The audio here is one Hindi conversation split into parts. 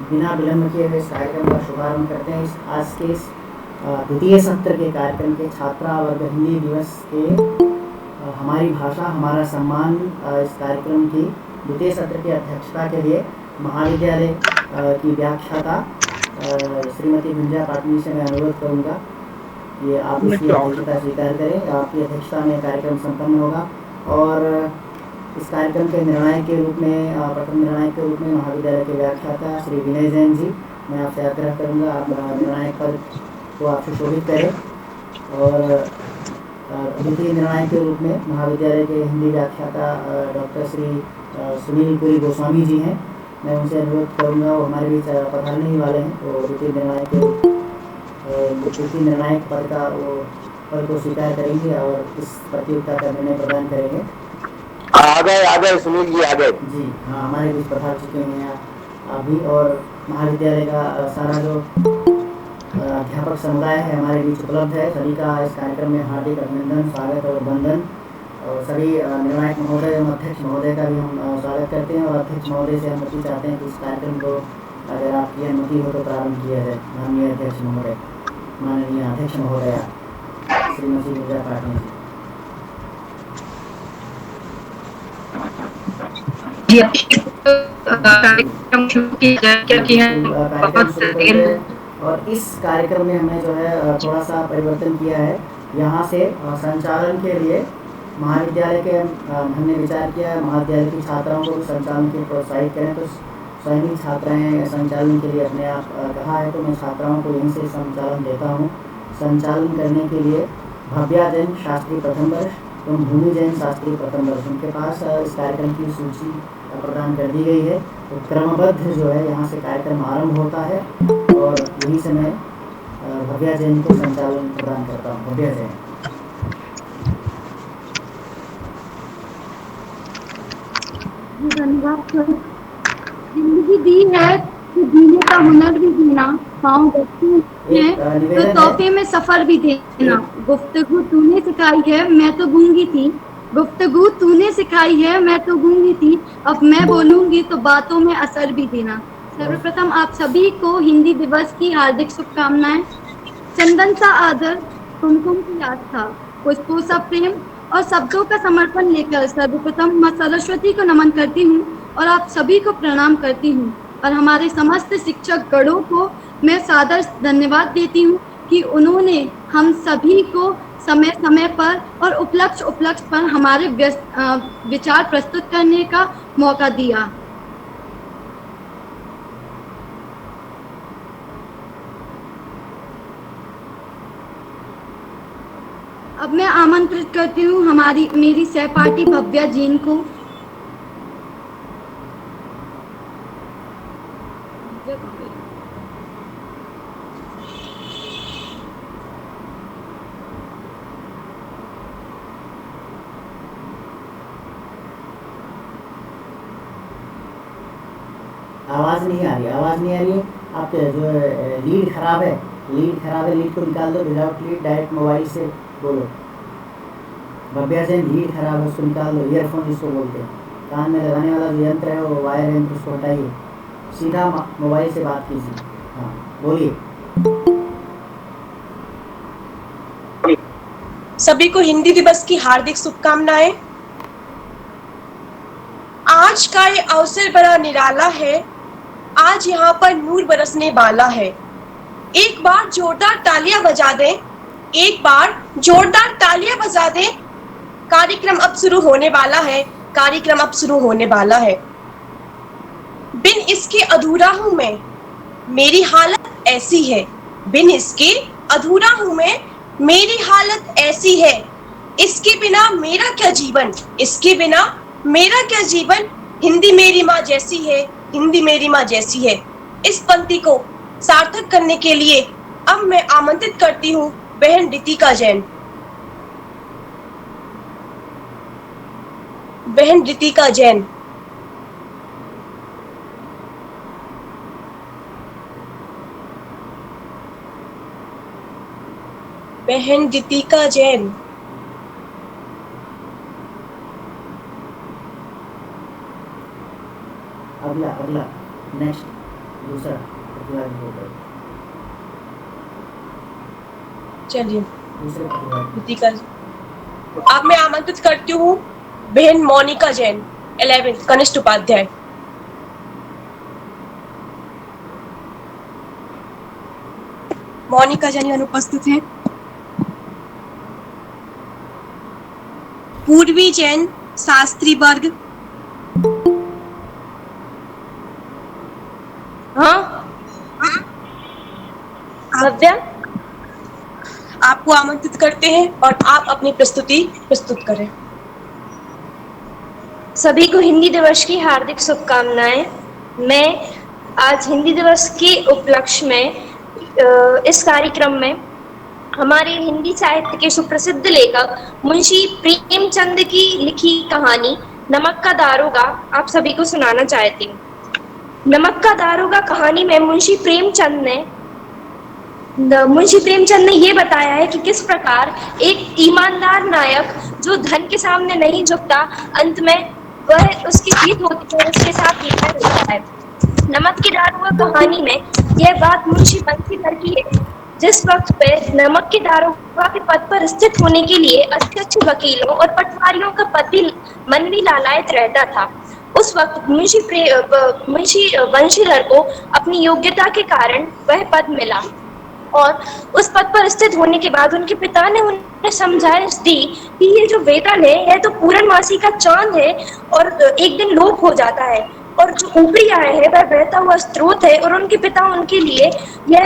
बिना विलंब किए हुए इस कार्यक्रम का शुभारंभ करते हैं। आज के इस द्वितीय सत्र के कार्यक्रम के छात्रा वर्ग हिंदी दिवस के हमारी भाषा हमारा सम्मान इस कार्यक्रम की द्वितीय सत्र की अध्यक्षता के लिए महाविद्यालय की व्याख्याता श्रीमती गुंजा पाटनी से मैं अनुरोध करूँगा कि आप इसकी अध्यक्षता स्वीकार करें। आपकी अध्यक्षता में कार्यक्रम संपन्न होगा और इस कार्यक्रम के निर्णायक के रूप में प्रथम निर्णायक के रूप में महाविद्यालय के व्याख्याता श्री विनय जैन जी, मैं आपसे आग्रह करूँगा आप निर्णायक पद को आप सुशोभित करें। और द्वितीय निर्णायक के रूप में महाविद्यालय के हिंदी व्याख्याता डॉक्टर श्री सुनील पुरी गोस्वामी जी हैं, मैं उनसे अनुरोध करूँगा, वो हमारे बीच पधारने ही वाले हैं, तो द्वितीय निर्णायक पद का वो पद को स्वीकार करेंगे और इस प्रतियोगिता का निर्णय प्रदान करेंगे। आ गए सुनील जी, आ गए जी हाँ, हमारे बीच पधार चुके हैं अभी। और महाविद्यालय का सारा जो अध्यापक समुदाय है हमारे बीच उपलब्ध है। सभी का इस कार्यक्रम में हार्दिक अभिनंदन, स्वागत और वंदन। और सभी निर्णायक महोदय एवं अध्यक्ष महोदय का भी हम स्वागत करते हैं और अध्यक्ष महोदय से अनुमति चाहते हैं कि इस कार्यक्रम को अगर आपकी अनुमति हो तो प्रारंभ किया जाए। माननीय अध्यक्ष महोदय, माननीय अध्यक्ष महोदया श्रीमती गुंजा पाटनी जी। कार्यक्रम शुरू किया है और इस कार्यक्रम में हमने जो है थोड़ा सा परिवर्तन किया है। यहाँ से संचालन के लिए महाविद्यालय के हमने विचार किया है महाविद्यालय की छात्राओं को संचालन के प्रोत्साहित करें, तो स्वयं ही छात्राएँ संचालन के लिए अपने आप कहा है, तो मैं छात्राओं को यहीं से संचालन देता हूँ। संचालन करने के लिए भव्या जैन शास्त्री प्रथम वर्ष एवं भूमि जैन शास्त्री प्रथम वर्ष, उनके पास इस कार्यक्रम की सूची प्रदान कर दी गई है। तो क्रमबद्ध जो है यहाँ से कार्यक्रम आरंभ होता है और यहीं से मैं भव्या जैन को संचालन प्रदान करता हूँ। भव्या जैन। धन्यवाद सर। जिंदगी दी है तो जीने का हुनर भी देना, पाँव बच्चे हैं तो तोहफे में सफर भी देना। गुफ्तगू तूने सिखाई है मैं तो गूंगी थी, गुफ्तगू तूने सिखाई है मैं तो गूंगी थी, अब मैं बोलूंगी तो बातों में असर भी देना। सर्वप्रथम आप सभी को हिंदी दिवस की हार्दिक शुभकामनाएं। चंदन सा आदर, कुमकुम की आस्था, पुष्पों सा प्रेम और शब्दों का समर्पण लेकर सर्वप्रथम मां सरस्वती को नमन करती हूँ और आप सभी को प्रणाम करती हूँ और हमारे समस्त शिक्षक गणों को मैं सादर धन्यवाद देती हूँ कि उन्होंने हम सभी को समय समय पर और उपलक्ष्य पर हमारे विचार प्रस्तुत करने का मौका दिया। अब मैं आमंत्रित करती हूँ मेरी सहपाठी भव्या जैन को। आवाज़ नहीं आ रही है। आप जो लीड खराब है, लीड को निकाल दो। विदाउट लीड डायरेक्ट मोबाइल से बोलो। भव्या से लीड खराब है, उसको निकाल दो। ईयरफोन जिसको बोलते हैं, कान में लगाने वाला जो यंत्र है वो वायर यंत्र, उसको हटाइए, सीधा मोबाइल से बात कीजिए। हाँ बोलिए। सभी को हिंदी दिवस की हार्दिक शुभकामनाएं। आज का ये अवसर बड़ा निराला है, आज यहाँ पर नूर बरसने वाला है। एक बार जोरदार तालियां बजा दें, एक बार जोरदार तालियां बजा दें। कार्यक्रम अब शुरू होने वाला है, कार्यक्रम अब शुरू होने वाला है। बिन इसके अधूरा हूं मैं, मेरी हालत ऐसी है। बिन इसके अधूरा हूं मैं, मेरी हालत ऐसी है। इसके बिना मेरा क्या जीवन, इसके बिना मेरा क्या जीवन। हिंदी मेरी माँ जैसी है, हिंदी मेरी माँ जैसी है। इस पंक्ति को सार्थक करने के लिए अब मैं आमंत्रित करती हूँ बहन रितिका जैन। बहन रितिका जैन। बहन रितिका जैन। अगला नेक्स्ट दूसरा प्रतिभागी होकर। चलिए दूसरे प्रतिभागी कृतिका जी, अब मैं आमंत्रित करती हूँ बहन मोनिका जैन 11th कनिष्ठ उपाध्याय। मोनिका जैन अनुपस्थित है। पूर्वी जैन शास्त्री वर्ग। हाँ भव्या, आपको आमंत्रित करते हैं और आप अपनी प्रस्तुति प्रस्तुत करें। सभी को हिंदी दिवस की हार्दिक शुभकामनाएं। मैं आज हिंदी दिवस के उपलक्ष्य में इस कार्यक्रम में हमारे हिंदी साहित्य के सुप्रसिद्ध लेखक मुंशी प्रेमचंद की लिखी कहानी नमक का दारोगा आप सभी को सुनाना चाहती हूँ। नमक का दारोगा कहानी में मुंशी प्रेमचंद ने ये बताया है कि किस प्रकार एक ईमानदार नायक जो धन के सामने नहीं झुकता, अंत में वह उसकी जीत होती है, उसके साथ विजय होता है। नमक की दारोगा कहानी में यह बात मुंशी बंसीधर की है, जिस वक्त पे नमक के दारोगा के पद पर स्थित होने के लिए अच्छे वकीलों और पटवारियों का पद भी मन भी लालायित रहता था। उस वक्त मुंशी बंशीधर को अपनी योग्यता के कारण वह पद मिला और उस पद पर स्थित होने के बाद उनके पिता ने उन्हें समझाइश दी कि ये जो वेतन है यह तो पूर्णमासी का चांद है और एक दिन लोप हो जाता है, और जो ऊपरी आय है वह बहता हुआ स्रोत है। और उनके पिता उनके लिए यह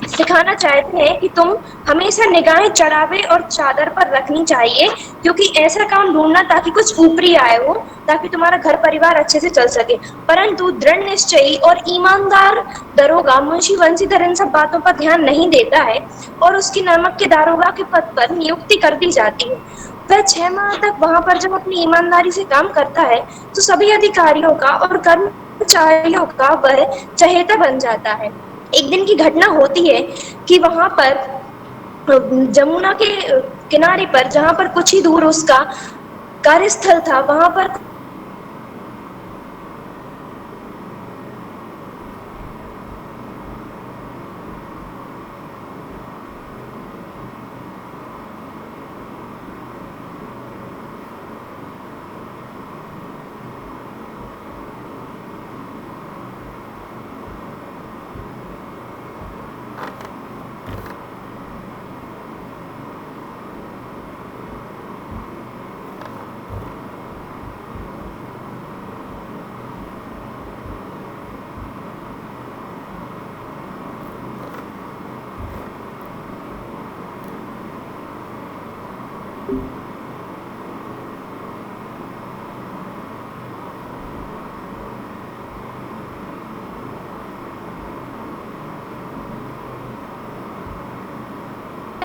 सिखाना चाहते हैं कि तुम हमेशा निगाहें चढ़ावे और चादर पर रखनी चाहिए, क्योंकि ऐसा काम ढूंढना ताकि कुछ ऊपरी आए हो, ताकि तुम्हारा घर परिवार अच्छे से चल सके। परंतु दृढ़ निश्चयी और ईमानदार दरोगा मुंशी बंसीधर इन सब बातों पर ध्यान नहीं देता है और उसकी नमक के दारोगा के पद पर नियुक्ति कर दी जाती है। वह 6 माह तक वहां पर जब अपनी ईमानदारी से काम करता है तो सभी अधिकारियों का और कर्मचारियों का वह चहेता बन जाता है। एक दिन की घटना होती है कि वहां पर जमुना के किनारे पर, जहां पर कुछ ही दूर उसका कार्यस्थल था, वहां पर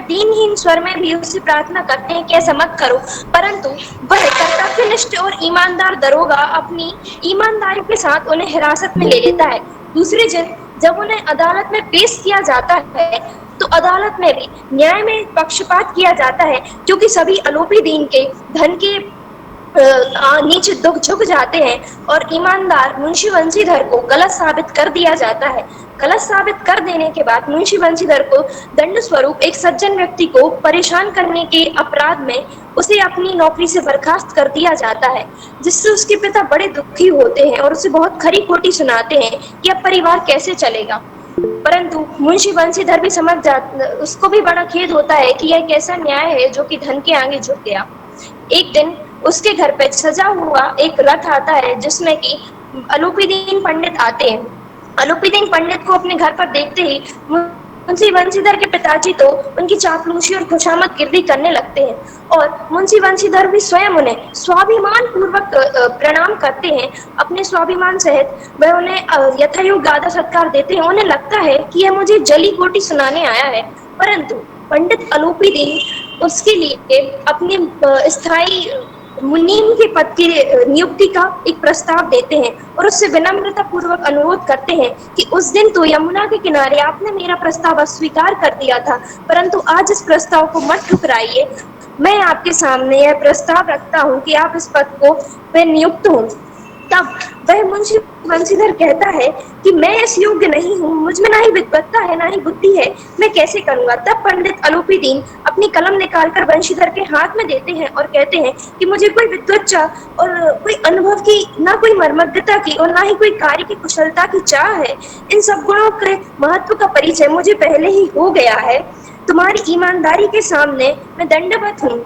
दीनहीन स्वर में भी उससे प्रार्थना करते हैं कि ऐसा मत करो, परंतु वह कर्तव्यनिष्ठ और ईमानदार दरोगा अपनी ईमानदारी के साथ उन्हें हिरासत में ले लेता है। दूसरे दिन जब उन्हें अदालत में पेश किया जाता है तो अदालत में भी न्याय में पक्षपात किया जाता है, क्योंकि सभी आरोपी दीन के धन के नीचे दुख झुक जाते हैं और ईमानदार मुंशी बंसीधर को गलत साबित कर दिया जाता है। गलत साबित कर देने के बाद मुंशी बंसीधर को दंड स्वरूप एक सज्जन व्यक्ति को परेशान करने के अपराध में उसे अपनी नौकरी से बर्खास्त कर दिया जाता है, जिससे उसके पिता बड़े दुखी होते हैं और उसे बहुत खरी खोटी सुनाते हैं कि अब परिवार कैसे चलेगा। परंतु मुंशी बंसीधर भी उसको भी बड़ा खेद होता है कि यह कैसा न्याय है जो कि धन के आगे झुक गया। एक दिन उसके घर पे सजा हुआ एक रथ आता है, जिसमें कि अलूपीदीन पंडित आते हैं। अलूपीदीन पंडित को अपने घर पर देखते ही मुंशी बंसीधर के पिताजी तो उनकी चापलूसी और खुशामद गिरदी करने लगते हैं और मुंशी बंसीधर भी स्वयं उन्हें स्वाभिमान पूर्वक प्रणाम करते हैं। अपने स्वाभिमान सहित वह उन्हें यथायोग्य आदर सत्कार देते हैं। उन्हें लगता है कि यह मुझे जली कोटी सुनाने आया है, परंतु पंडित अलूपीदीन उसके लिए अपने स्थायी मुनीम के पद की नियुक्ति का एक प्रस्ताव देते हैं और उससे विनम्रता पूर्वक अनुरोध करते हैं कि उस दिन तो यमुना के किनारे आपने मेरा प्रस्ताव अस्वीकार कर दिया था, परंतु आज इस प्रस्ताव को मत ठुकराइए। मैं आपके सामने यह प्रस्ताव रखता हूं कि आप इस पद को पे नियुक्त हों। तब वह मुंशी बंशीधर कहता है कि मैं इस योग्य नहीं हूँ, मुझ में ना ही विद्वत्ता है ना ही बुद्धि है, मैं कैसे करूंगा। तब पंडित अलोपीदीन अपनी कलम निकालकर बंशीधर के हाथ में देते हैं और कहते हैं कि मुझे कोई विद्वत्ता और कोई अनुभव की, ना कोई मर्मज्ञता की और ना ही कोई कार्य की कुशलता की चाह है। इन सब गुणों के महत्व का परिचय मुझे पहले ही हो गया है। तुम्हारी ईमानदारी के सामने मैं दंडवत हूँ।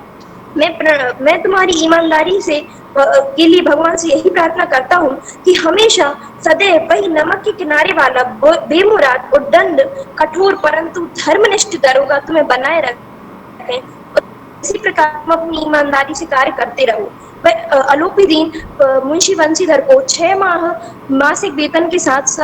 मैं तुम्हारी ईमानदारी से के लिए भगवान से यही प्रार्थना करता हूँ कि हमेशा सदैव वही नमक के किनारे वाला बेमुराद और दंड कठोर परंतु धर्मनिष्ठ दरोगा तुम्हें बनाए रखें। इसी प्रकार तुम अपनी ईमानदारी से कार्य करते रहो। वह अलोपीदीन मुंशी बंशीधर को 6 माह मासिक वेतन के साथ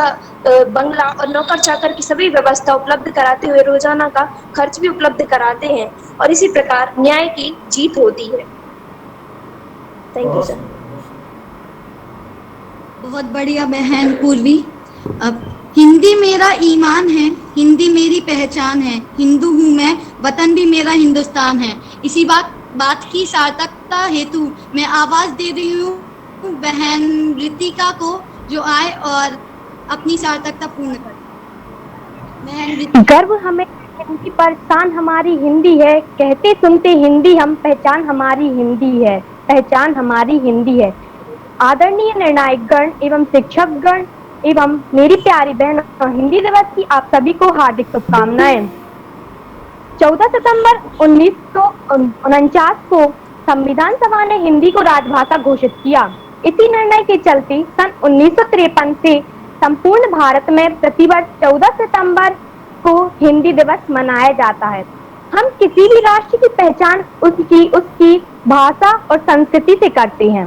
बंगला और नौकर चाकर की सभी व्यवस्था उपलब्ध कराते हुए रोजाना का खर्च भी उपलब्ध कराते हैं और इसी प्रकार न्याय की जीत होती है। Thank you sir. बहुत बढ़िया बहन पूर्वी। अब हिंदी मेरा ईमान है, हिंदी मेरी पहचान है, हिंदू हूँ मैं, वतन भी मेरा हिंदुस्तान है। इसी बात की सार्थकता हेतु मैं आवाज दे रही हूँ बहन रितिका को, जो आए और अपनी सार्थकता पूर्ण करे। बहन रितिका। गर्व हमें हिंदी पर, शान हमारी हिंदी है, कहते सुनते हिंदी हम, पहचान हमारी हिंदी है, पहचान हमारी हिंदी है। आदरणीय निर्णायक गण एवं शिक्षक गण एवं मेरी प्यारी बहनों, हिंदी दिवस की आप सभी को हार्दिक शुभकामनाएं। 14 सितंबर 1949 को संविधान सभा ने हिंदी को राजभाषा घोषित किया। इसी निर्णय के चलते सन 1953 से संपूर्ण भारत में प्रतिवर्ष 14 सितंबर को हिंदी दिवस मनाया जाता है। हम किसी भी राष्ट्र की पहचान उसकी भाषा और संस्कृति से करते हैं।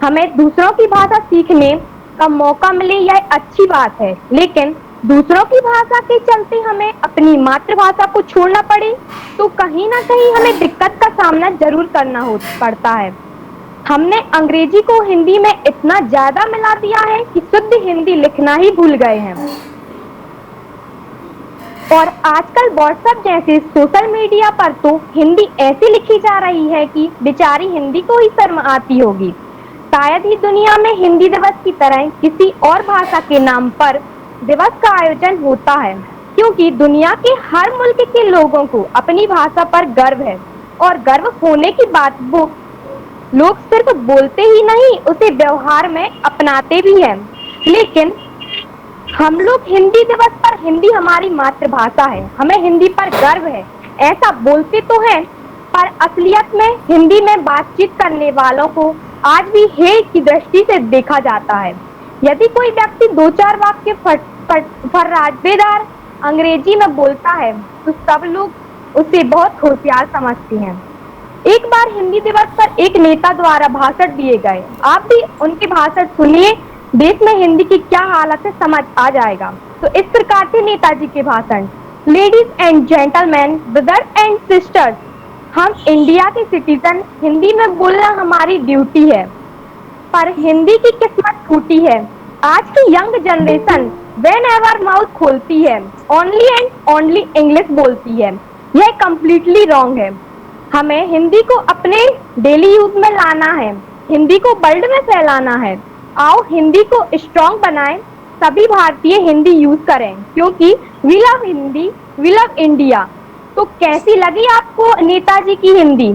हमें दूसरों की भाषा सीखने का मौका मिले यह अच्छी बात है, लेकिन दूसरों की भाषा के चलते हमें अपनी मातृभाषा को छोड़ना पड़े तो कहीं ना कहीं हमें दिक्कत का सामना जरूर करना पड़ता है। हमने अंग्रेजी को हिंदी में इतना ज्यादा मिला दिया है कि शुद्ध हिंदी लिखना ही भूल गए हैं। और आजकल व्हाट्सएप जैसे सोशल मीडिया पर तो हिंदी ऐसी लिखी जा रही है कि बेचारी हिंदी को ही शर्म आती होगी। शायद ही दुनिया में हिंदी दिवस की तरह किसी और भाषा के नाम पर दिवस का आयोजन होता है, क्योंकि दुनिया के हर मुल्क के लोगों को अपनी भाषा पर गर्व है और गर्व होने की बात वो लोग सिर्फ बोलते ही नहीं, उसे व्यवहार में अपनाते भी हैं। लेकिन हम लोग हिंदी दिवस पर, हिंदी हमारी मातृभाषा है, हमें हिंदी पर गर्व है, ऐसा बोलते तो हैं, पर असलियत में हिंदी में बातचीत करने वालों को आज भी हेय की दृष्टि से देखा जाता है। यदि कोई व्यक्ति 2-4 वाक्य फर्राटेदार अंग्रेजी में बोलता है तो सब लोग उसे बहुत होशियार समझते हैं। एक बार हिंदी दिवस पर एक नेता द्वारा भाषण दिए गए, आप भी उनके भाषण सुनिए, देश में हिंदी की क्या हालत है समझ आ जाएगा। तो इस प्रकार से नेताजी के भाषण। Ladies and gentleman, brothers and sisters, हम इंडिया के सिटीजन, हिंदी में बोलना हमारी ड्यूटी है, पर हिंदी की किस्मत फूटी है। आज की यंग जनरेशन व्हेनेवर माउथ खोलती है ओनली एंड ओनली इंग्लिश बोलती है। यह कम्प्लीटली रॉन्ग है। हमें हिंदी को अपने डेली यूज में लाना है, हिंदी को वर्ल्ड में फैलाना है। आओ हिंदी को स्ट्रॉन्ग बनाएं, सभी भारतीय हिंदी यूज करें, क्योंकि we love Hindi, we love India. तो कैसी लगी आपको नेताजी की हिंदी?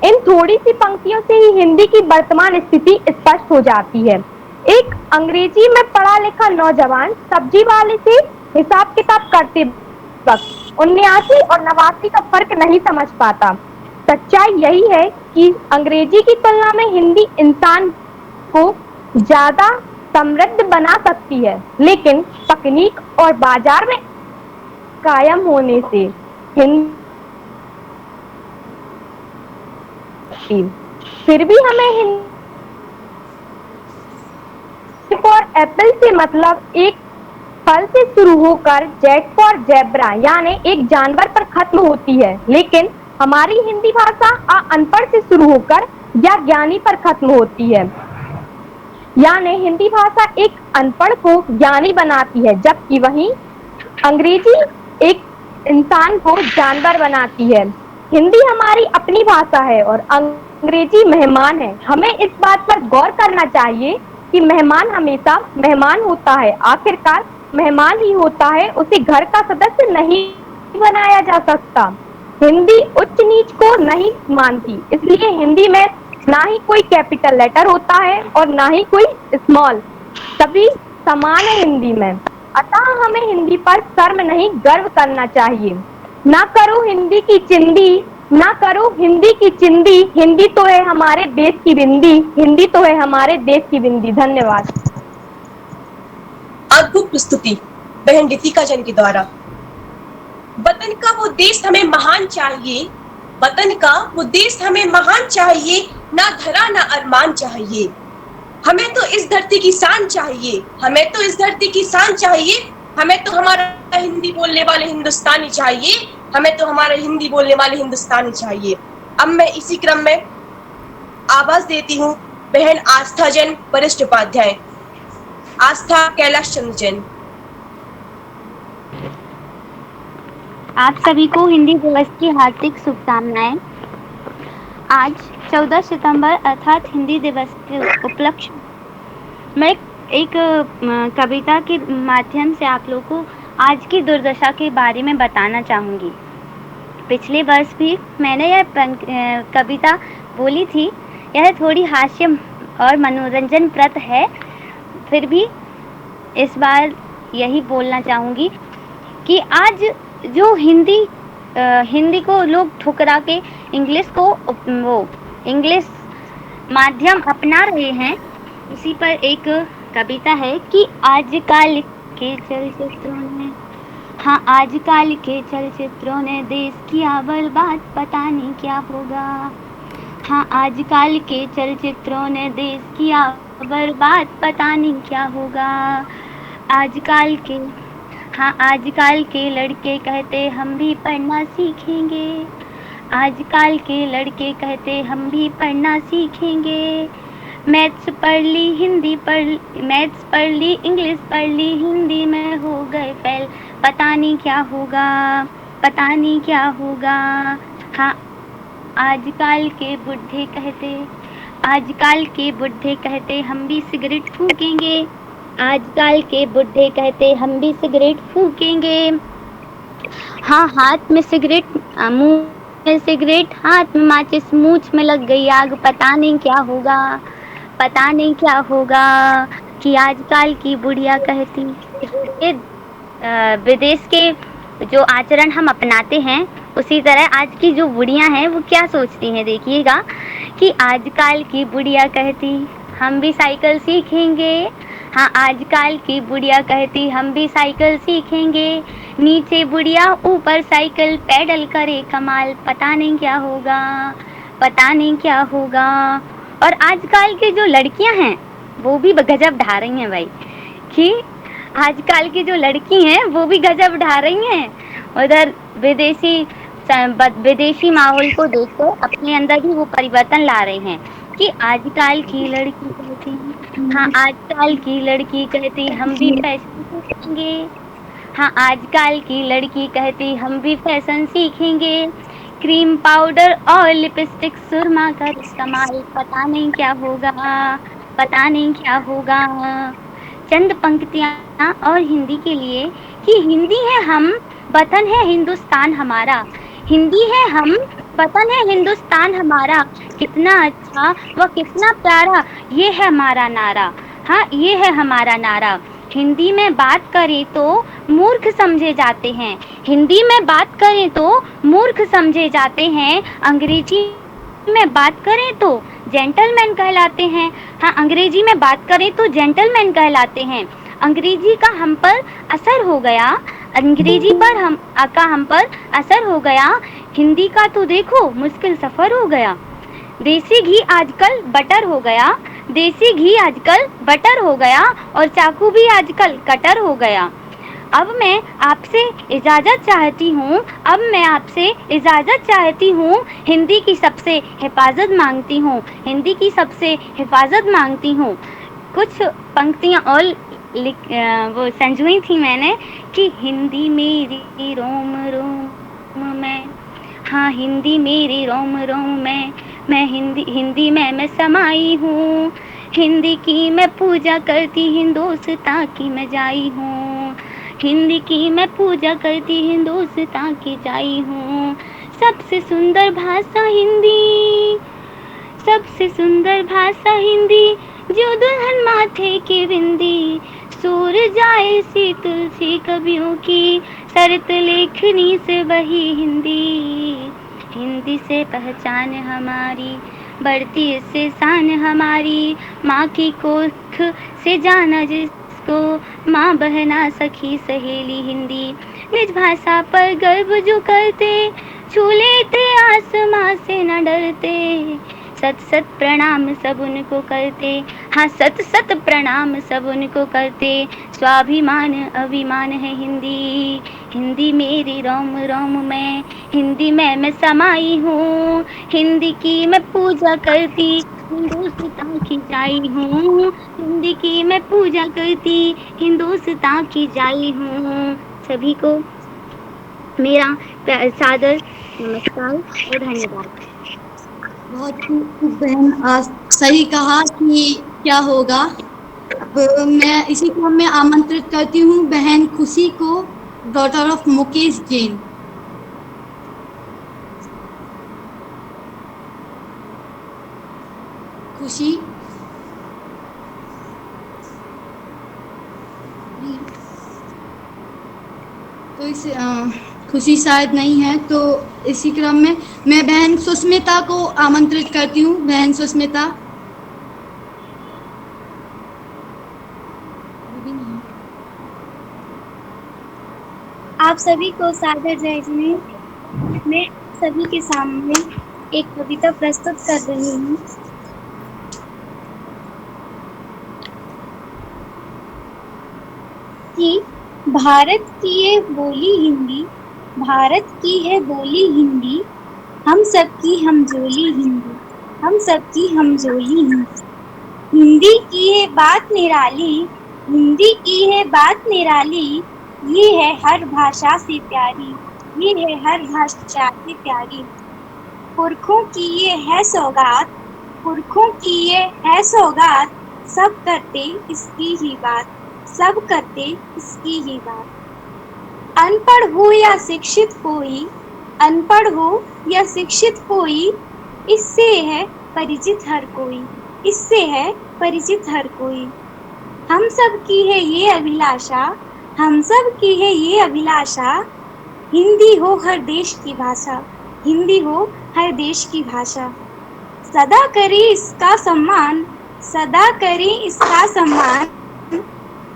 इन थोड़ी सी पंक्तियों से ही हिंदी की वर्तमान स्थिति स्पष्ट हो जाती है। एक अंग्रेजी में पढ़ा लिखा नौजवान सब्जी वाले से हिसाब किताब करते वक्त 79 और 89 का फर्क नहीं समझ पाता। सच्चाई यही है कि अंग्रेजी की तुलना में हिंदी इंसान को ज्यादा समृद्ध बना सकती है, लेकिन तकनीक और बाजार में कायम होने से हिंदी फिर भी हमें हिंदी फॉर एप्पल से मतलब एक फल से शुरू होकर जेड फॉर जेब्रा यानी एक जानवर पर खत्म होती है, लेकिन हमारी हिंदी भाषा अनपढ़ से शुरू होकर या ज्ञानी पर खत्म होती है। यानी हिंदी भाषा एक अनपढ़ को ज्ञानी बनाती है, जबकि वहीं अंग्रेजी एक इंसान को जानवर बनाती है। हिंदी हमारी अपनी भाषा है और अंग्रेजी मेहमान है। हमें इस बात पर गौर करना चाहिए कि कि मेहमान हमेशा मेहमान होता है, आखिरकार मेहमान ही होता है, उसे घर का सदस्य नहीं बनाया जा सकता। हिंदी उच्च नीच को नहीं मानती, इसलिए हिंदी में ना ही कोई कैपिटल लेटर होता है और ना ही कोई स्मॉल, सभी समान है हिंदी में। अतः हमें हिंदी पर शर्म नहीं गर्व करना चाहिए। ना करो हिंदी की चिंदी, ना करो हिंदी की चिंदी, हिंदी तो है हमारे देश की बिंदी, हिंदी तो है हमारे देश की बिंदी। धन्यवाद। अद्भुत प्रस्तुति बहन रितिका जैन के द्वारा। वतन का वो देश हमें महान चाहिए, वतन का वो देश हमें महान चाहिए, ना धरा ना अरमान चाहिए। हमें तो इस धरती की शान चाहिए, हमें तो इस धरती की शान चाहिए, हमें तो हमारा हिंदी बोलने वाले हिंदुस्तानी चाहिए, हमें तो हमारे हिंदी बोलने वाले हिंदुस्तानी चाहिए। अब मैं इसी क्रम में आवाज देती हूँ बहन आस्था जैन, वरिष्ठ उपाध्याय। आस्था कैलाश चंद्र जैन। आप सभी को हिंदी दिवस की हार्दिक शुभकामनाएं। आज 14 सितंबर अर्थात हिंदी दिवस के उपलक्ष्य मैं एक कविता के माध्यम से आप लोगों को आज की दुर्दशा के बारे में बताना चाहूँगी। पिछले वर्ष भी मैंने यह कविता बोली थी। यह थोड़ी हास्य और मनोरंजनप्रद है, फिर भी इस बार यही बोलना चाहूँगी कि आज जो हिंदी को लोग ठुकरा के इंग्लिश माध्यम अपना रहे हैं, उसी पर एक कविता है कि आजकल के चलचित्रों ने देश किया बर्बाद, पता नहीं क्या होगा। हाँ, आजकल के चलचित्रों ने देश किया बर्बाद, पता नहीं क्या होगा। आजकल के लड़के कहते हम भी पढ़ना सीखेंगे, आजकल के लड़के कहते हम भी पढ़ना सीखेंगे। मैथ्स पढ़ ली, इंग्लिश पढ़ ली, हिंदी में हो गए फेल, पता नहीं क्या होगा, पता नहीं क्या होगा। हाँ, आजकल के बुढ़े कहते हम भी सिगरेट फूकेंगे, आजकल के बुढ़े कहते हम भी सिगरेट फूकेंगे। हाँ, हाथ में सिगरेट, मुंह में सिगरेट, हाथ में माचिस, मूंछ में लग गई आग, पता नहीं क्या होगा, पता नहीं क्या होगा। कि आजकल की बुढ़िया कहती, विदेश के जो आचरण हम अपनाते हैं उसी तरह आज की जो बुढ़ियां हैं वो क्या सोचती हैं, देखिएगा कि आजकल की बुढ़िया कहती हम भी साइकिल सीखेंगे। हाँ, आजकल की बुढ़िया कहती हम भी साइकिल सीखेंगे, नीचे बुढ़िया ऊपर साइकिल पैडल करे कमाल, पता नहीं क्या होगा, पता नहीं क्या होगा। और आजकल की जो लड़कियां हैं वो भी गजब ढा रही हैं भाई, कि आजकल की जो लड़की हैं वो भी गजब ढा रही हैं। उधर विदेशी माहौल को देखकर अपने अंदर भी वो परिवर्तन ला रहे हैं कि आजकल की लड़की कहती, हाँ, आजकल की लड़की कहती हम भी फैशन सीखेंगे। हाँ, आजकल की लड़की कहती हम भी फैशन सीखेंगे, क्रीम पाउडर और लिपस्टिक सुरमा का इस्तेमाल, पता नहीं क्या होगा, पता नहीं क्या होगा। चंद पंक्तियाँ और हिंदी के लिए कि हिंदी है हम, वतन है हिंदुस्तान हमारा, हिंदी है हम, वतन है हिंदुस्तान हमारा, कितना अच्छा व कितना प्यारा, ये है हमारा नारा। हाँ, ये है हमारा नारा। हिंदी में बात करें तो मूर्ख समझे जाते हैं, हिंदी में बात करें तो मूर्ख समझे जाते हैं, अंग्रेजी में बात करें तो जेंटलमैन कहलाते हैं। हाँ, अंग्रेजी में बात करें तो जेंटलमैन कहलाते हैं। अंग्रेजी का हम पर असर हो गया, अंग्रेजी पर हम पर असर हो गया, हिंदी का तो देखो मुश्किल सफ़र हो गया। देसी घी आजकल बटर हो गया, देसी घी आजकल बटर हो गया, और चाकू भी आजकल कटर हो गया। अब मैं आपसे इजाज़त चाहती हूँ, हिंदी की सबसे हिफाजत मांगती हूँ, हिंदी की सबसे हिफाजत मांगती हूँ। कुछ पंक्तियाँ और वो संजुई थी मैंने कि हिंदी मेरी रोम रोम में, हाँ, हिंदी मेरी रोम रोम में, मैं हिंदी में मैं समाई हूँ, हिंदी की मैं पूजा करती हिंदुस्तान की मैं जाई हूँ। हिंदी की मैं पूजा करती हिंदुस्तान की जाई हूँ। सबसे सुंदर भाषा हिंदी, सबसे सुंदर भाषा हिंदी, जो दुल्हन माथे की बिंदी, सूर जाए सी तुलसी कवियों की, शरत लेखनी से वही हिंदी। हिंदी से पहचान हमारी बढ़ती, इससे शान हमारी, माँ की कोख से जाना जिसको, माँ बहना सखी सहेली हिंदी। निज भाषा पर गर्व जो करते, छू लेते आसमां से न डरते। सत सत प्रणाम सब उनको करते, हाँ सत सत प्रणाम सब उनको करते। स्वाभिमान अभिमान है हिंदी, हिंदी मेरी रोम रोम में, हिंदी में मैं समाई हूँ। हिंदी की मैं पूजा करती हिंदुस्तान की जाई हूँ। हिंदी की मैं पूजा करती हिंदुस्तान की जाई हूँ। सभी को मेरा सादर नमस्कार और धन्यवाद। बहुत खूब बहन, सही कहा कि क्या होगा। अब मैं इसी क्रम में आमंत्रित करती हूँ बहन खुशी को, डॉटर ऑफ मुकेश जैन। खुशी, तो इस खुशी शायद नहीं है, तो इसी क्रम में मैं बहन सुष्मिता को आमंत्रित करती हूँ। बहन सुष्मिता। आप सभी को सादर जय जिनेन्द्र। मैं सभी के सामने एक कविता प्रस्तुत कर रही हूँ। कि भारत की ये बोली हिंदी, भारत की है बोली हिंदी, हम सबकी हमजोली हिंदी, हम सबकी हमजोली हिंदी। हिंदी की है बात निराली, हिंदी की है बात निराली, ये है हर भाषा से प्यारी, ये है हर भाषा से प्यारी। पुरखों की ये है सौगात, पुरखों की ये है सौगात, सब करते इसकी ही बात, सब करते इसकी ही बात। अनपढ़ हो या शिक्षित कोई, अनपढ़ हो या शिक्षित कोई, इससे है परिचित हर कोई, इससे है परिचित हर कोई। हम सब की है ये अभिलाषा, हम सब की है ये अभिलाषा, हिंदी हो हर देश की भाषा, हिंदी हो हर देश की भाषा। सदा करें इसका सम्मान, सदा करें इसका सम्मान,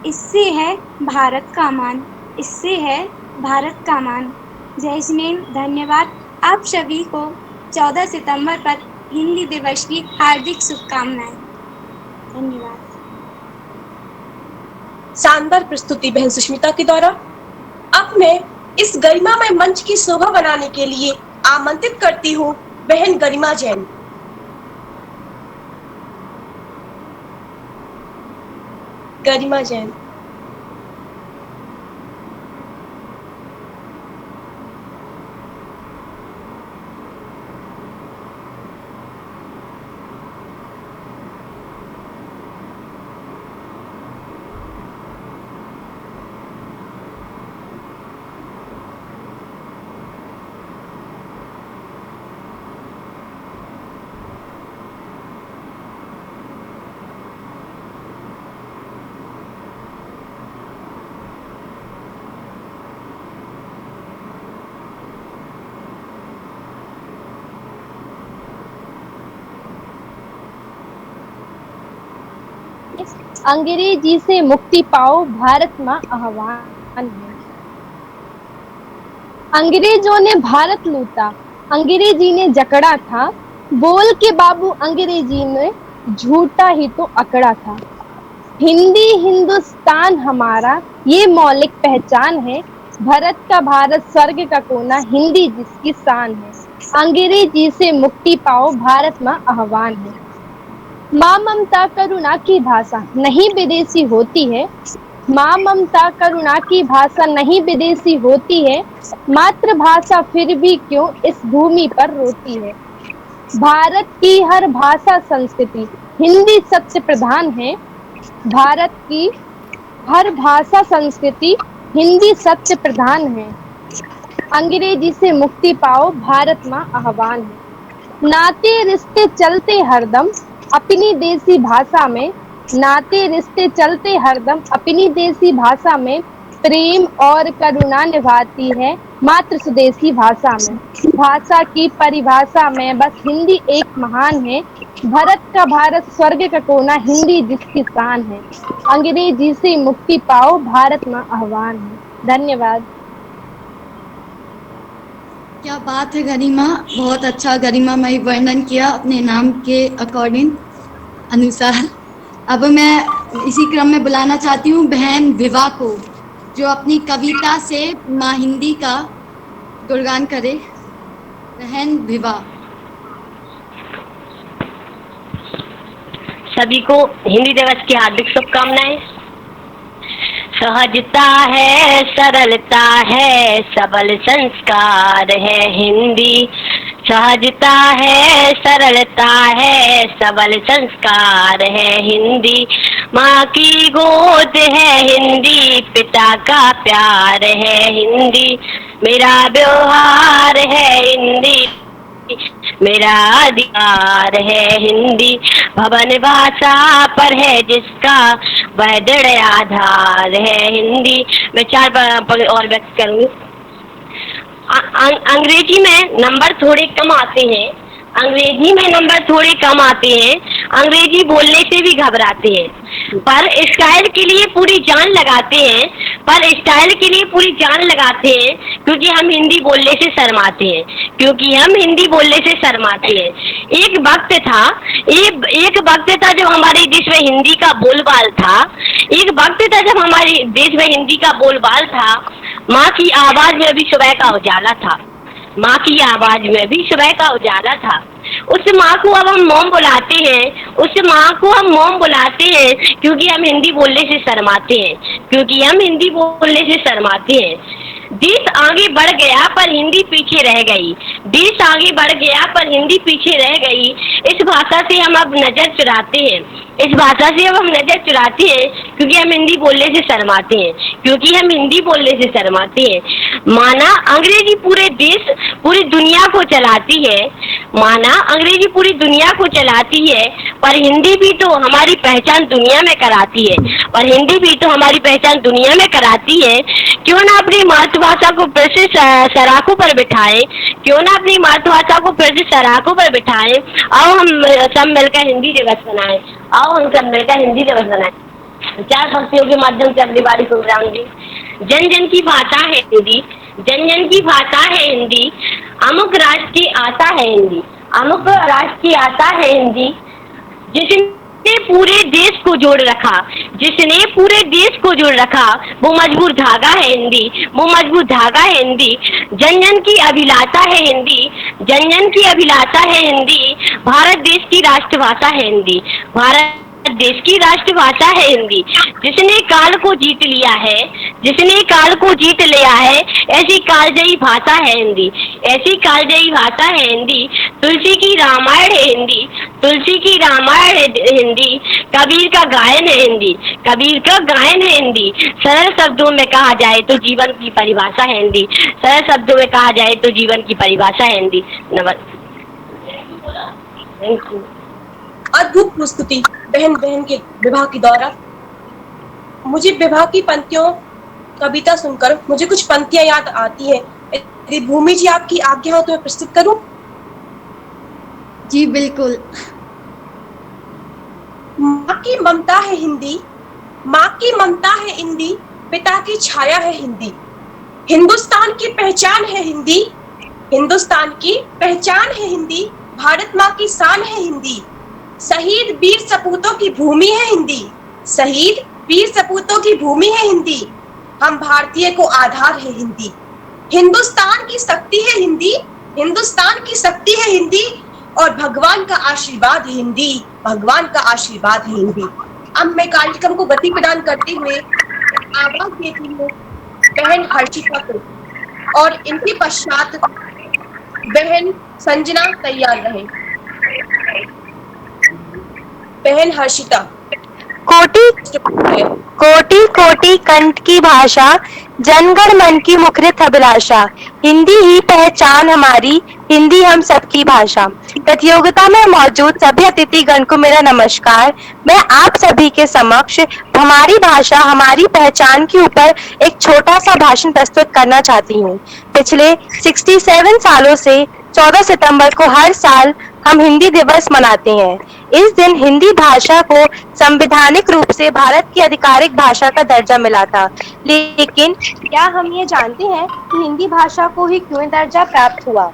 इससे है भारत का मान, इससे है भारत का मान। जय जिनेन्द्र। धन्यवाद। आप सभी को 14 सितंबर पर हिंदी दिवस की हार्दिक शुभकामनाएं। धन्यवाद। शानदार प्रस्तुति बहन सुष्मिता के द्वारा। अब मैं इस गरिमामय मंच की शोभा बनाने के लिए आमंत्रित करती हूँ बहन गरिमा जैन। गरिमा जैन। अंग्रेजी से मुक्ति पाओ भारत माँ आह्वान है। अंग्रेजों ने भारत लूटा, अंग्रेजी ने जकड़ा था, बोल के बाबू अंग्रेजी ने झूठा ही तो अकड़ा था। हिंदी हिंदुस्तान हमारा ये मौलिक पहचान है, भारत का भारत स्वर्ग का कोना, हिंदी जिसकी शान है। अंग्रेजी से मुक्ति पाओ भारत माँ आह्वान है। माँ ममता करुणा की भाषा नहीं विदेशी होती है, माँ ममता करुणा की भाषा नहीं विदेशी होती है, मातृभाषा फिर भी क्यों इस भूमि पर रोती है। भारत की हर भाषा संस्कृति हिंदी सबसे प्रधान है। भारत की हर भाषा संस्कृति हिंदी सबसे प्रधान है। अंग्रेजी से मुक्ति पाओ भारत माँ आह्वान है। नाते रिश्ते चलते हरदम अपनी देसी भाषा में, नाते रिश्ते चलते हरदम अपनी देसी भाषा में, प्रेम और करुणा निभाती है मात्र स्वदेशी भाषा में। भाषा की परिभाषा में बस हिंदी एक महान है। भारत का भारत स्वर्ग का कोना हिंदी जिसकी शान है। अंग्रेजी से मुक्ति पाओ भारत माँ आह्वान है। धन्यवाद। क्या बात है गरिमा, बहुत अच्छा गरिमामय वर्णन किया अपने नाम के अकॉर्डिंग अनुसार। अब मैं इसी क्रम में बुलाना चाहती हूँ बहन विवा को, जो अपनी कविता से माँ हिंदी का गुणगान करे। बहन विवा। सभी को हिंदी दिवस की हार्दिक शुभकामनाएं। सहजता है, सरलता है, सबल संस्कार है हिंदी। सहजता है, सरलता है, सबल संस्कार है हिंदी। माँ की गोद है हिंदी, पिता का प्यार है हिंदी। मेरा व्यवहार है हिंदी, मेरा अधिकार है हिंदी। भवन भाषा पर है जिसका वह दृढ़ आधार है हिंदी। मैं 4 और व्यक्त करूंगी। अंग्रेजी में नंबर थोड़े कम आते हैं, अंग्रेजी में नंबर थोड़े कम आते हैं, अंग्रेजी बोलने से भी घबराते हैं, पर स्टाइल के लिए पूरी जान लगाते हैं, पर स्टाइल के लिए पूरी जान लगाते हैं, क्योंकि हम हिंदी बोलने से शर्माते हैं, क्योंकि हम हिंदी बोलने से शर्माते हैं। एक वक्त था जब हमारे देश में हिंदी का बोलबाल था, एक वक्त था जब हमारे देश में हिंदी का बोलबाल था। माँ की आवाज में भी सुबह का उजाला था, माँ की आवाज में भी सुबह का उजाला था। उस माँ को अब हम मॉम बुलाते हैं, उस माँ को हम मॉम बुलाते हैं, क्योंकि हम हिंदी बोलने से शर्माते हैं, क्योंकि हम हिंदी बोलने से शर्माते हैं। देश आगे बढ़ गया पर हिंदी पीछे रह गई, देश आगे बढ़ गया पर हिंदी पीछे रह गई। इस भाषा से हम अब नजर चुराते हैं, इस भाषा से अब हम नजर चुराते हैं, क्योंकि हम हिंदी बोलने से शर्माते हैं, क्योंकि हम हिंदी बोलने से शर्माते हैं। माना अंग्रेजी पूरे देश पूरी दुनिया को चलाती है, माना अंग्रेजी पूरी दुनिया को चलाती है, पर हिंदी भी तो हमारी पहचान दुनिया में कराती है, पर हिंदी भी तो हमारी पहचान दुनिया में कराती है। क्यों ना अपनी मातृभाषा को फिर से सराखों पर बिठाएं, क्यों ना अपनी मातृभाषा को फिर से सराखों पर बिठाएं। आओ हम सब मिलकर हिंदी दिवस मनाएं, आओ हम सब मिलकर हिंदी दिवस मनाएं। 4 पंक्तियों के माध्यम से अगली बारी प्रोग्राम जी। जन जन की भाषा है हिंदी, जन जन की भाषा है हिंदी, अमुक राष्ट्र की आशा है हिंदी, अमुक राष्ट्र की आशा है हिंदी। जिसने पूरे देश को जोड़ रखा, जिसने पूरे देश को जोड़ रखा, वो मजबूत धागा है हिंदी, वो मजबूत धागा है हिंदी। जन जन की अभिलाषा है हिंदी, जन जन की अभिलाषा है हिंदी। भारत देश की राष्ट्रभाषा है हिंदी, भारत देश की राष्ट्रभाषा है हिंदी। जिसने काल को जीत लिया है, जिसने काल को जीत लिया है, ऐसी कालजयी भाषा है हिंदी, ऐसी कालजयी भाषा है हिंदी। तुलसी की रामायण है हिंदी, तुलसी की रामायण है हिंदी। कबीर का गायन है हिंदी, कबीर का गायन है हिंदी। सरल शब्दों में कहा जाए तो जीवन की परिभाषा है हिंदी, सरल शब्दों में कहा जाए तो जीवन की परिभाषा है हिंदी। नमस्कार। Thank you. अद्भुत प्रस्तुति बहन के विवाह के दौरान। मुझे विवाह की पंक्तियों कविता सुनकर मुझे कुछ पंक्तियां याद आती है। यदि भूमि जी आपकी आज्ञा हो तो मैं प्रस्तुत करूं? जी बिल्कुल। माँ की ममता है हिंदी, माँ की ममता है हिंदी, पिता की छाया है हिंदी। हिंदुस्तान की पहचान है हिंदी, हिंदुस्तान की पहचान है हिंदी। भारत माँ की शान है हिंदी। शहीद वीर सपूतों की भूमि है हिंदी, शहीद वीर सपूतों की भूमि है हिंदी। हम भारतीय को आधार है हिंदी। हिंदुस्तान की शक्ति है हिंदी, हिंदुस्तान की शक्ति है हिंदी। और भगवान का आशीर्वाद है हिंदी, भगवान का आशीर्वाद है हिंदी। अब मैं कार्यक्रम को गति प्रदान करते हुए आवाज देती हूँ बहन हर्षिता को, और इनके पश्चात बहन संजना तैयार रहे। बहन हर्षिता। कोटि कोटि कोटि कंठ की भाषा, जनगण मन की मुखरित अभिलाषा, हिंदी ही पहचान हमारी, हिंदी हम सबकी भाषा। प्रतियोगिता में मौजूद सभी अतिथिगण को मेरा नमस्कार। मैं आप सभी के समक्ष हमारी भाषा हमारी पहचान के ऊपर एक छोटा सा भाषण प्रस्तुत करना चाहती हूँ। पिछले 67 सालों से 14 सितंबर को हर साल हम हिंदी दिवस मनाते हैं। इस दिन हिंदी भाषा को संवैधानिक रूप से भारत की आधिकारिक भाषा का दर्जा मिला था। लेकिन क्या हम ये जानते हैं कि हिंदी भाषा को ही क्यों दर्जा प्राप्त हुआ?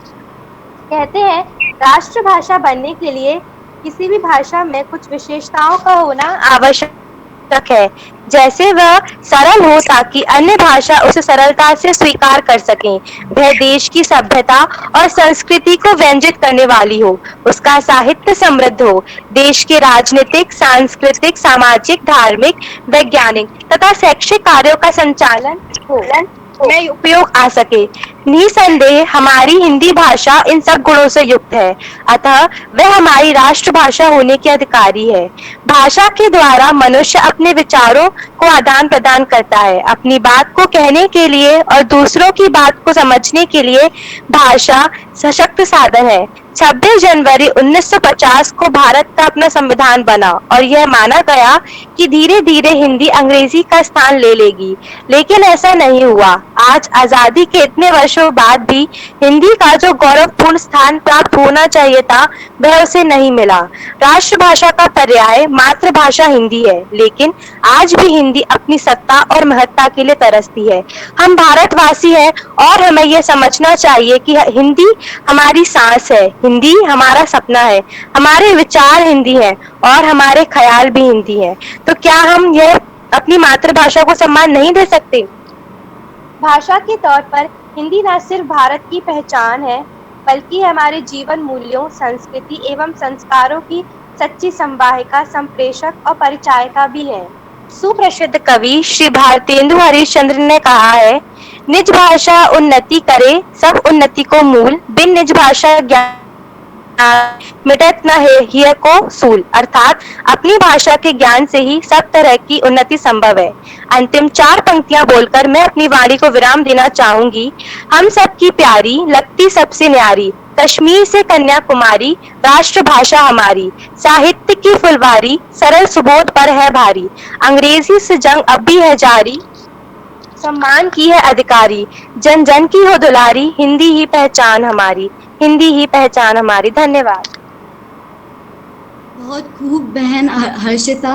कहते हैं राष्ट्रभाषा बनने के लिए किसी भी भाषा में कुछ विशेषताओं का होना आवश्यक है, जैसे वह सरल हो ताकि अन्य भाषा उसे सरलता से स्वीकार कर सकें, वह देश की सभ्यता और संस्कृति को व्यंजित करने वाली हो, उसका साहित्य समृद्ध हो, देश के राजनीतिक, सांस्कृतिक, सामाजिक, धार्मिक, वैज्ञानिक तथा शैक्षिक कार्यों का संचालन हो में उपयोग आ सके। निसंदेह हमारी हिंदी भाषा इन सब गुणों से युक्त है, अतः वह हमारी राष्ट्रभाषा होने की अधिकारी है। भाषा के द्वारा मनुष्य अपने विचारों को आदान प्रदान करता है। अपनी बात को कहने के लिए और दूसरों की बात को समझने के लिए भाषा सशक्त साधन है। 26 जनवरी 1950 को भारत का अपना संविधान बना और यह माना गया कि धीरे धीरे हिंदी अंग्रेजी का स्थान ले लेगी, लेकिन ऐसा नहीं हुआ। आज आजादी के इतने वर्षों बाद भी हिंदी का जो गौरवपूर्ण स्थान प्राप्त होना चाहिए था वह उसे नहीं मिला। राष्ट्रभाषा का पर्याय मातृभाषा हिंदी है, लेकिन आज भी हिंदी अपनी सत्ता और महत्ता के लिए तरसती है। हम भारतवासी हैं और हमें यह समझना चाहिए कि हिंदी हमारी सांस है, हिंदी हमारा सपना है, हमारे विचार हिंदी है और हमारे ख्याल भी हिंदी है। तो क्या हम यह अपनी मातृभाषा को सम्मान नहीं दे सकते? भाषा के तौर पर हिंदी न सिर्फ भारत की पहचान है, बल्कि हमारे जीवन मूल्यों, संस्कृति एवं संस्कारों की सच्ची संवाहिका, संप्रेषक और परिचायिका भी है। सुप्रसिद्ध कवि श्री भारतेंदु हरिश्चंद्र ने कहा है, निज भाषा उन्नति करे सब उन्नति को मूल, बिन निज भाषा ज्ञान मिटत न है हिय को सूल। अर्थात अपनी भाषा के ज्ञान से ही सब तरह की उन्नति संभव है। अंतिम 4 पंक्तियां बोलकर मैं अपनी वाणी को विराम देना चाहूंगी। हम सबकी प्यारी लगती सबसे न्यारी, कश्मीर से कन्याकुमारी राष्ट्रभाषा हमारी, साहित्य की फुलवारी सरल सुबोध पर है भारी, अंग्रेजी से जंग अब भी है जारी, सम्मान की है अधिकारी, जन जन की हो दुलारी, हिंदी ही पहचान हमारी, हिंदी ही पहचान हमारी। धन्यवाद। बहुत खूब बहन हर्षिता,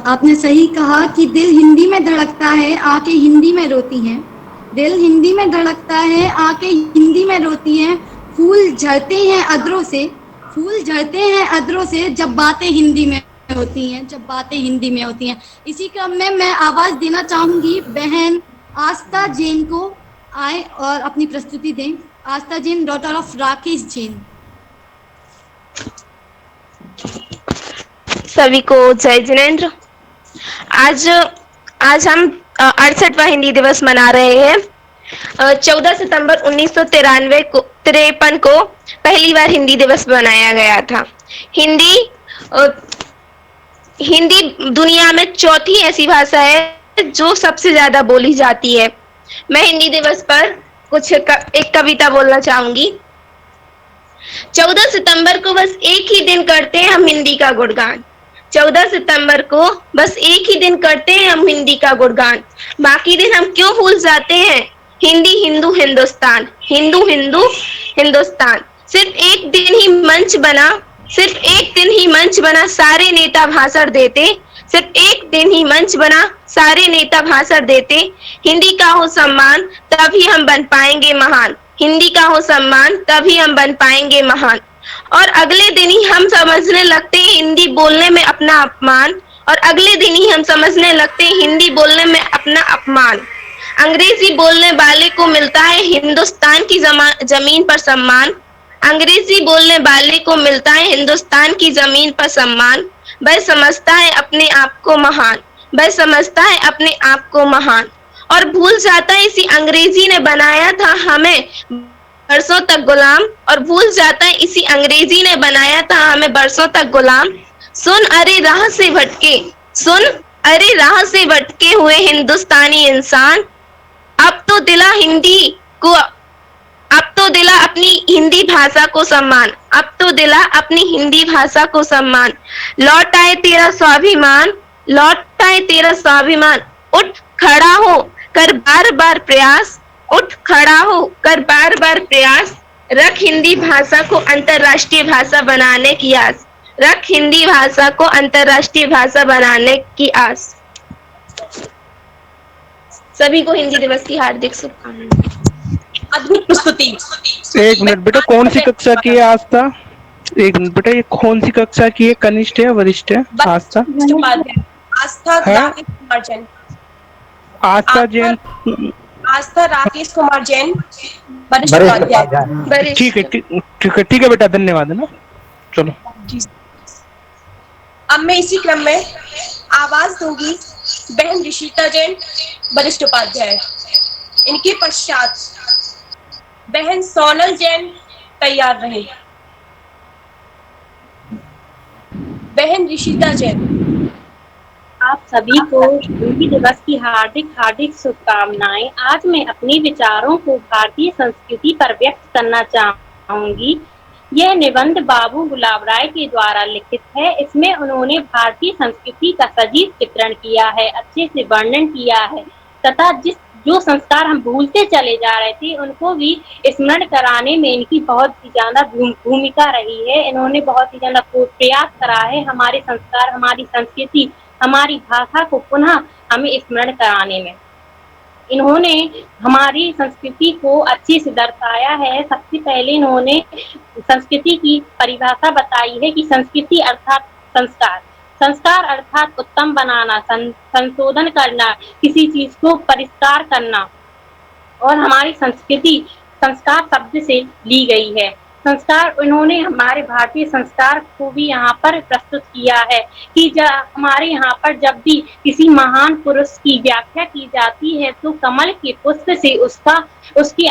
आपने सही कहा कि दिल हिंदी में धड़कता है, आंखें हिंदी में रोती हैं। दिल हिंदी में धड़कता है, आंखें हिंदी में रोती हैं। फूल झड़ते हैं अधरों से, फूल झड़ते हैं अधरों से जब बातें हिंदी में होती हैं, जब बातें हिंदी में होती हैं। इसी क्रम में मैं आवाज देना चाहूंगी बहन आस्था जैन को, आए और अपनी प्रस्तुति दें। आस्था जैन, डॉटर ऑफ राकेश जैन। सभी को जय जिनेन्द्र। आज हम 68वां हिंदी दिवस मना रहे हैं। 14 सितंबर 1953 को पहली बार हिंदी दिवस मनाया गया था। हिंदी दुनिया में चौथी ऐसी भाषा है जो सबसे ज्यादा बोली जाती है। मैं हिंदी दिवस पर एक कविता बोलना चाहूंगी। 14 सितंबर को बस एक ही दिन करते हैं हम हिंदी का गुणगान। 14 सितंबर को बस एक ही दिन करते हैं हम हिंदी का गुणगान, बाकी दिन हम क्यों भूल जाते हैं? हिंदी हिंदू हिंदुस्तान, हिंदू हिंदू हिंदुस्तान। सिर्फ एक दिन ही मंच बना सारे नेता भाषण देते, सिर्फ एक दिन ही मंच बना सारे नेता भाषण देते। हिंदी का हो सम्मान तभी हम बन पाएंगे महान, हिंदी का हो सम्मान तभी हम बन पाएंगे महान। और अगले दिन ही हम समझने लगते हैं हिंदी बोलने में अपना अपमान, और अगले दिन ही हम समझने लगते हैं हिंदी बोलने में अपना अपमान। अंग्रेजी बोलने वाले को मिलता है हिंदुस्तान की जमीन पर सम्मान, अंग्रेजी बोलने वाले को मिलता है हिंदुस्तान की जमीन पर सम्मान। वह समझता है अपने आप को महान, वह समझता है अपने आप को महान, और भूल जाता है इसी अंग्रेजी ने बनाया था हमें बरसों तक गुलाम, और भूल जाता है इसी अंग्रेजी ने बनाया था हमें बरसों तक गुलाम। सुन अरे राह से भटके, सुन अरे राह से भटके हुए हिंदुस्तानी इंसान, अब तो दिला हिंदी को, अब तो दिला अपनी हिंदी भाषा को सम्मान, अब तो दिला अपनी हिंदी भाषा को सम्मान, लौट आए तेरा स्वाभिमान, लौट आए तेरा स्वाभिमान, उठ खड़ा हो कर बार बार प्रयास, उठ खड़ा हो कर बार बार प्रयास, रख हिंदी भाषा को अंतर्राष्ट्रीय भाषा बनाने की आस, रख हिंदी भाषा को अंतर्राष्ट्रीय भाषा बनाने की आस। सभी को हिंदी दिवस की हार्दिक शुभकामनाएं। अद्भुत प्रस्तुति। एक मिनट बेटा, कौन सी कक्षा की है आस्था? एक मिनट बेटा, ये कौन सी कक्षा की है? कनिष्ठ है वरिष्ठ है? आस्था आस्था राकेश कुमार जैन। आस्था जैन, आस्था राकेश कुमार जैन, वरिष्ठ उपाध्याय। ठीक है बेटा, धन्यवाद है ना। चलो अब मैं इसी क्रम में आवाज दूंगी बहन ऋषिता जैन, वरिष्ठ उपाध्याय। इनके पश्चात बहन सोनल जैन तैयार रहे। बहन ऋषिता जैन। आप सभी को हिंदी दिवस की हार्दिक हार्दिक शुभकामनाएं। आज मैं अपने विचारों को भारतीय संस्कृति पर व्यक्त करना चाहूंगी। यह निबंध बाबू गुलाब राय के द्वारा लिखित है। इसमें उन्होंने भारतीय संस्कृति का सजीव चित्रण किया है, अच्छे से वर्णन किया है तथा जो संस्कार हम भूलते चले जा रहे थे उनको भी स्मरण कराने में इनकी बहुत ही ज्यादा भूमिका रही है। इन्होंने बहुत ही ज्यादा प्रयास करा है हमारे संस्कार, हमारी संस्कृति, हमारी भाषा को पुनः हमें स्मरण कराने में। इन्होंने हमारी संस्कृति को अच्छे से दर्शाया है। सबसे पहले इन्होंने संस्कृति की परिभाषा बताई है कि संस्कृति अर्थात संस्कार, संस्कार अर्थात उत्तम बनाना, संशोधन करना, किसी चीज को परिष्कार करना। और हमारी संस्कृति संस्कार शब्द से ली गई है। संस्कार इन्होंने हमारे भारतीय संस्कार को भी यहाँ पर प्रस्तुत किया है कि हमारे यहाँ पर जब भी किसी महान पुरुष की व्याख्या की जाती है तो कमल के पुष्प से उसके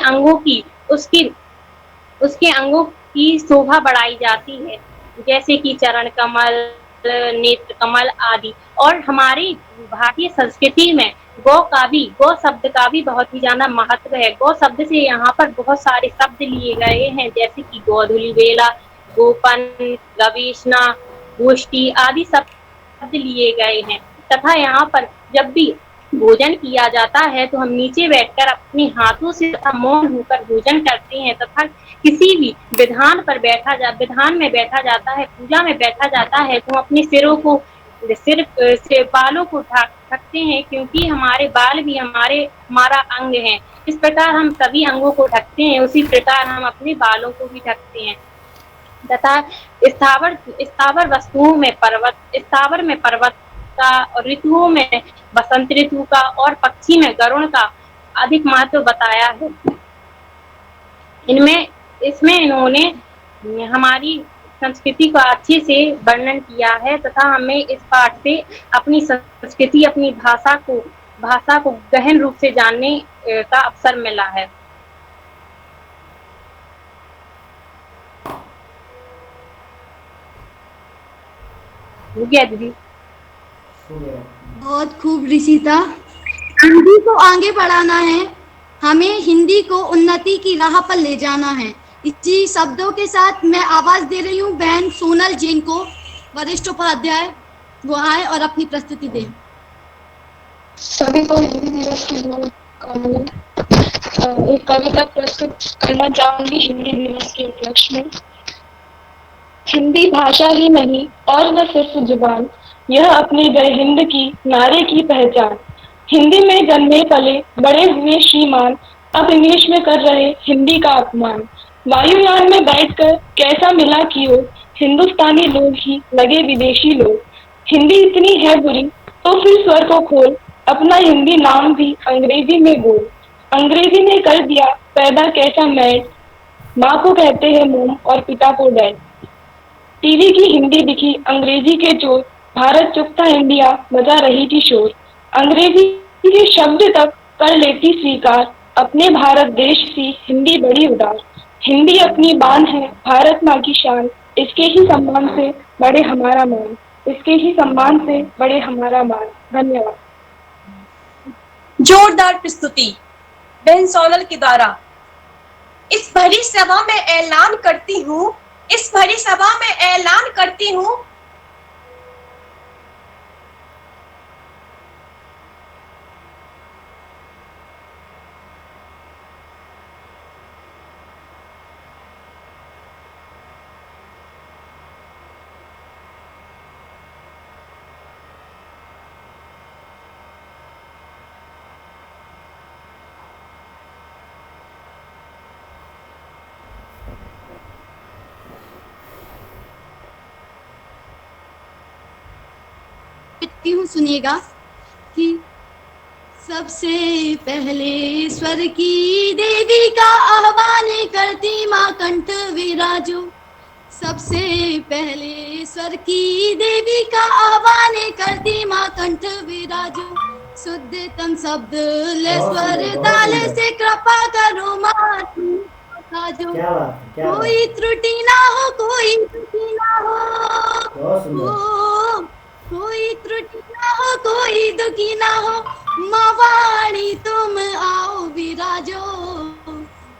अंगों की शोभा बढ़ाई जाती है, जैसे कि चरण कमल, नेत्र कमल आदि। और हमारी भारतीय संस्कृति में गौ शब्द का भी बहुत ही ज्यादा महत्व है। गौ शब्द से यहाँ पर बहुत सारे शब्द लिए गए हैं, जैसे कि गोधूली बेला, गोपन, गवेषणा, गोष्ठी आदि शब्द लिए गए हैं। तथा यहाँ पर जब भी भोजन किया जाता है तो हम नीचे बैठकर अपने हाथों से तथा मौन होकर भोजन करते हैं तथा किसी भी विधान में बैठा जाता है, पूजा में बैठा जाता है तो अपने सिर से बालों को ढकते हैं, क्योंकि हमारे बाल भी हमारा अंग है। इस प्रकार हम सभी अंगों को ढकते हैं, उसी प्रकार हम अपने बालों को भी ढकते हैं। तथा स्थावर वस्तुओं में पर्वत का, और ऋतुओं में बसंत ऋतु का और पक्षी में गरुड़ का अधिक महत्व बताया है। इसमें इन्होंने हमारी संस्कृति का अच्छे से वर्णन किया है तथा हमें इस पाठ से अपनी संस्कृति, अपनी भाषा को गहन रूप से जानने का अवसर मिला है। हो गया दीदी? बहुत खूब ऋषिता। हिंदी को आगे बढ़ाना है, हमें हिंदी को उन्नति की राह पर ले जाना है। इसी शब्दों के साथ मैं आवाज दे रही हूँ बहन सोनल जैन को, वरिष्ठ उपाध्याय। वो आए और अपनी प्रस्तुति दें। सभी को हिंदी दिवस की एक कविता प्रस्तुत करना चाहूंगी हिंदी दिवस के उपलक्ष्य में। हिंदी भाषा ही नहीं और न सिर्फ जुबान, यह अपने गए हिंद की नारे की पहचान। हिंदी में जन्मे पले बड़े हुए श्रीमान, अब इंग्लिश में कर रहे हिंदी का अपमान। वायुयान में बैठकर कैसा मिला कि वो हिंदुस्तानी लोग ही लगे विदेशी लोग। हिंदी इतनी है बुरी तो फिर स्वर को खोल, अपना हिंदी नाम भी अंग्रेजी में बोल। अंग्रेजी ने कर दिया पैदा कैसा मैड, माँ को कहते हैं मोम और पिता को डैड। टीवी की हिंदी दिखी अंग्रेजी के चोर, भारत चुप था इंडिया बजा रही थी शोर। अंग्रेजी के शब्द तक कर लेती स्वीकार, अपने भारत देश की हिंदी बड़ी उदार। हिंदी अपनी बान है भारत माँ की शान, इसके ही सम्मान से बड़े हमारा मान। इसके ही सम्मान से बढ़े हमारा मान। धन्यवाद। जोरदार प्रस्तुति बहन सोनल के द्वारा। इस भरी सभा में ऐलान करती हूँ, इस भरी सभा में ऐलान करती हूँ, सुनिएगा कि सबसे पहले स्वर की देवी का आह्वान करती माँ कंठ विराजो। सबसे पहले स्वर की देवी का आह्वान करती माँ कंठ विराजो। शुद्धतम शब्द ले स्वर ताल से कृपा करो माँ जो कोई त्रुटि ना हो, कोई त्रुटि ना हो, कोई त्रुटि ना हो, कोई दुखी ना हो, माँ वाणी तुम आओ विराजो।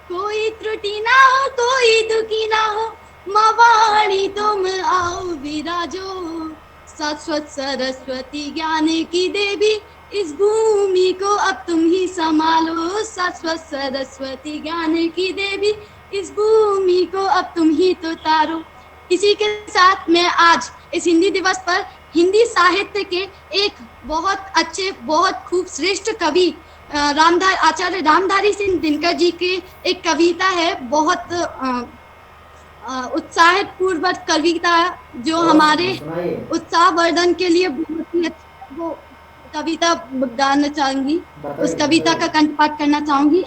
कोई त्रुटि ना हो, कोई दुखी ना हो, माँ वाणी तुम आओ विराजो। शाश्वत सरस्वती ज्ञान की देवी इस भूमि को अब तुम ही संभालो। शाश्वत सरस्वती ज्ञान की देवी इस भूमि को अब तुम ही तो तारो। इसी के साथ मैं आज इस हिंदी दिवस पर हिंदी साहित्य के एक बहुत अच्छे, बहुत खूब श्रेष्ठ कवि आचार्य रामधारी सिंह दिनकर जी की एक कविता है, बहुत उत्साहित पूर्वक कविता जो हमारे उत्साह वर्धन के लिए बहुत ही अच्छा, वो कविता गाना चाहूंगी। उस कविता का कंठपाठ करना चाहूंगी।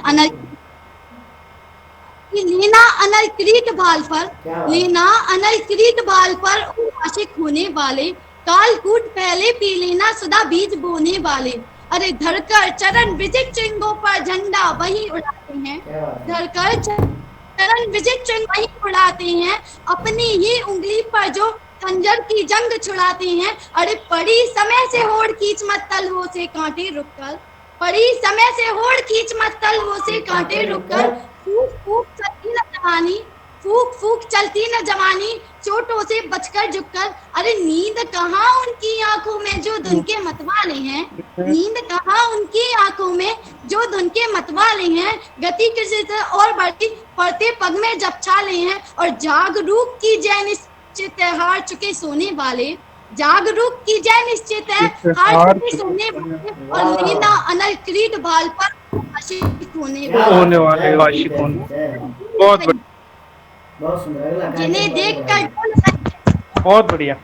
लेना अनलकृत भाल पर, लेना अनलकृत भाल पर आशिक होने वाले, कालकूट पहले पी लेना सदा बीज बोने वाले। अरे धरकर चरण विजय चिन्हों पर झंडा वही उड़ाते हैं, धरकर चरण विजय चिन्ह वही उड़ाते हैं, अपनी ही उंगली पर जो खंजर की जंग छुड़ाते हैं। अरे पड़ी समय से होड़ खींच मत तल हो से कांटे रुककर, पड़ी समय से होड़ खींच मत तल हो से कांटे रुककर, फूक फूक चलती न जवानी, फूक फूक चलती न जवानी, चोटों से बचकर झुककर। अरे नींद कहाँ उनकी आंखों में जो धुन के मतवाले हैं, नींद कहाँ उनकी आंखों में जो धुन के मतवाले हैं। गति किसी से और बढ़ती पड़ते पग में जब छाले हैं, और जागरूक की जय निश्चित है हार चुके सोने वाले, जागरूक की जय निश्चित है हार चुके सोने वाले, और लेना अनलकृत भाल पर आशिक होने वाले, आशिक होने। बहुत जिन्हें देखकर बहुत बढ़िया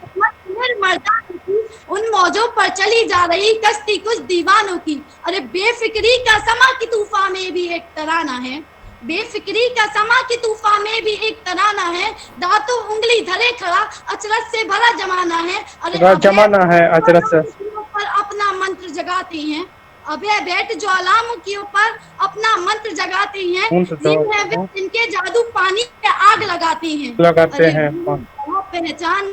उन मौजों पर चली जा रही कश्ती कुछ दीवानों की। अरे बेफिक्री का समा की तूफान में भी एक तराना है, बेफिक्री का समा की तूफान में भी एक तराना है। दांतों उंगली धरे खड़ा अचरज से भरा जमाना है। अरे जमाना है अचरज से पर अपना मंत्र जगाते हैं, अभय बैठ ज्वालामुखियों पर अपना मंत्र जगाते हैं। इनके जादू पानी पे आग लगाते हैं, पहचान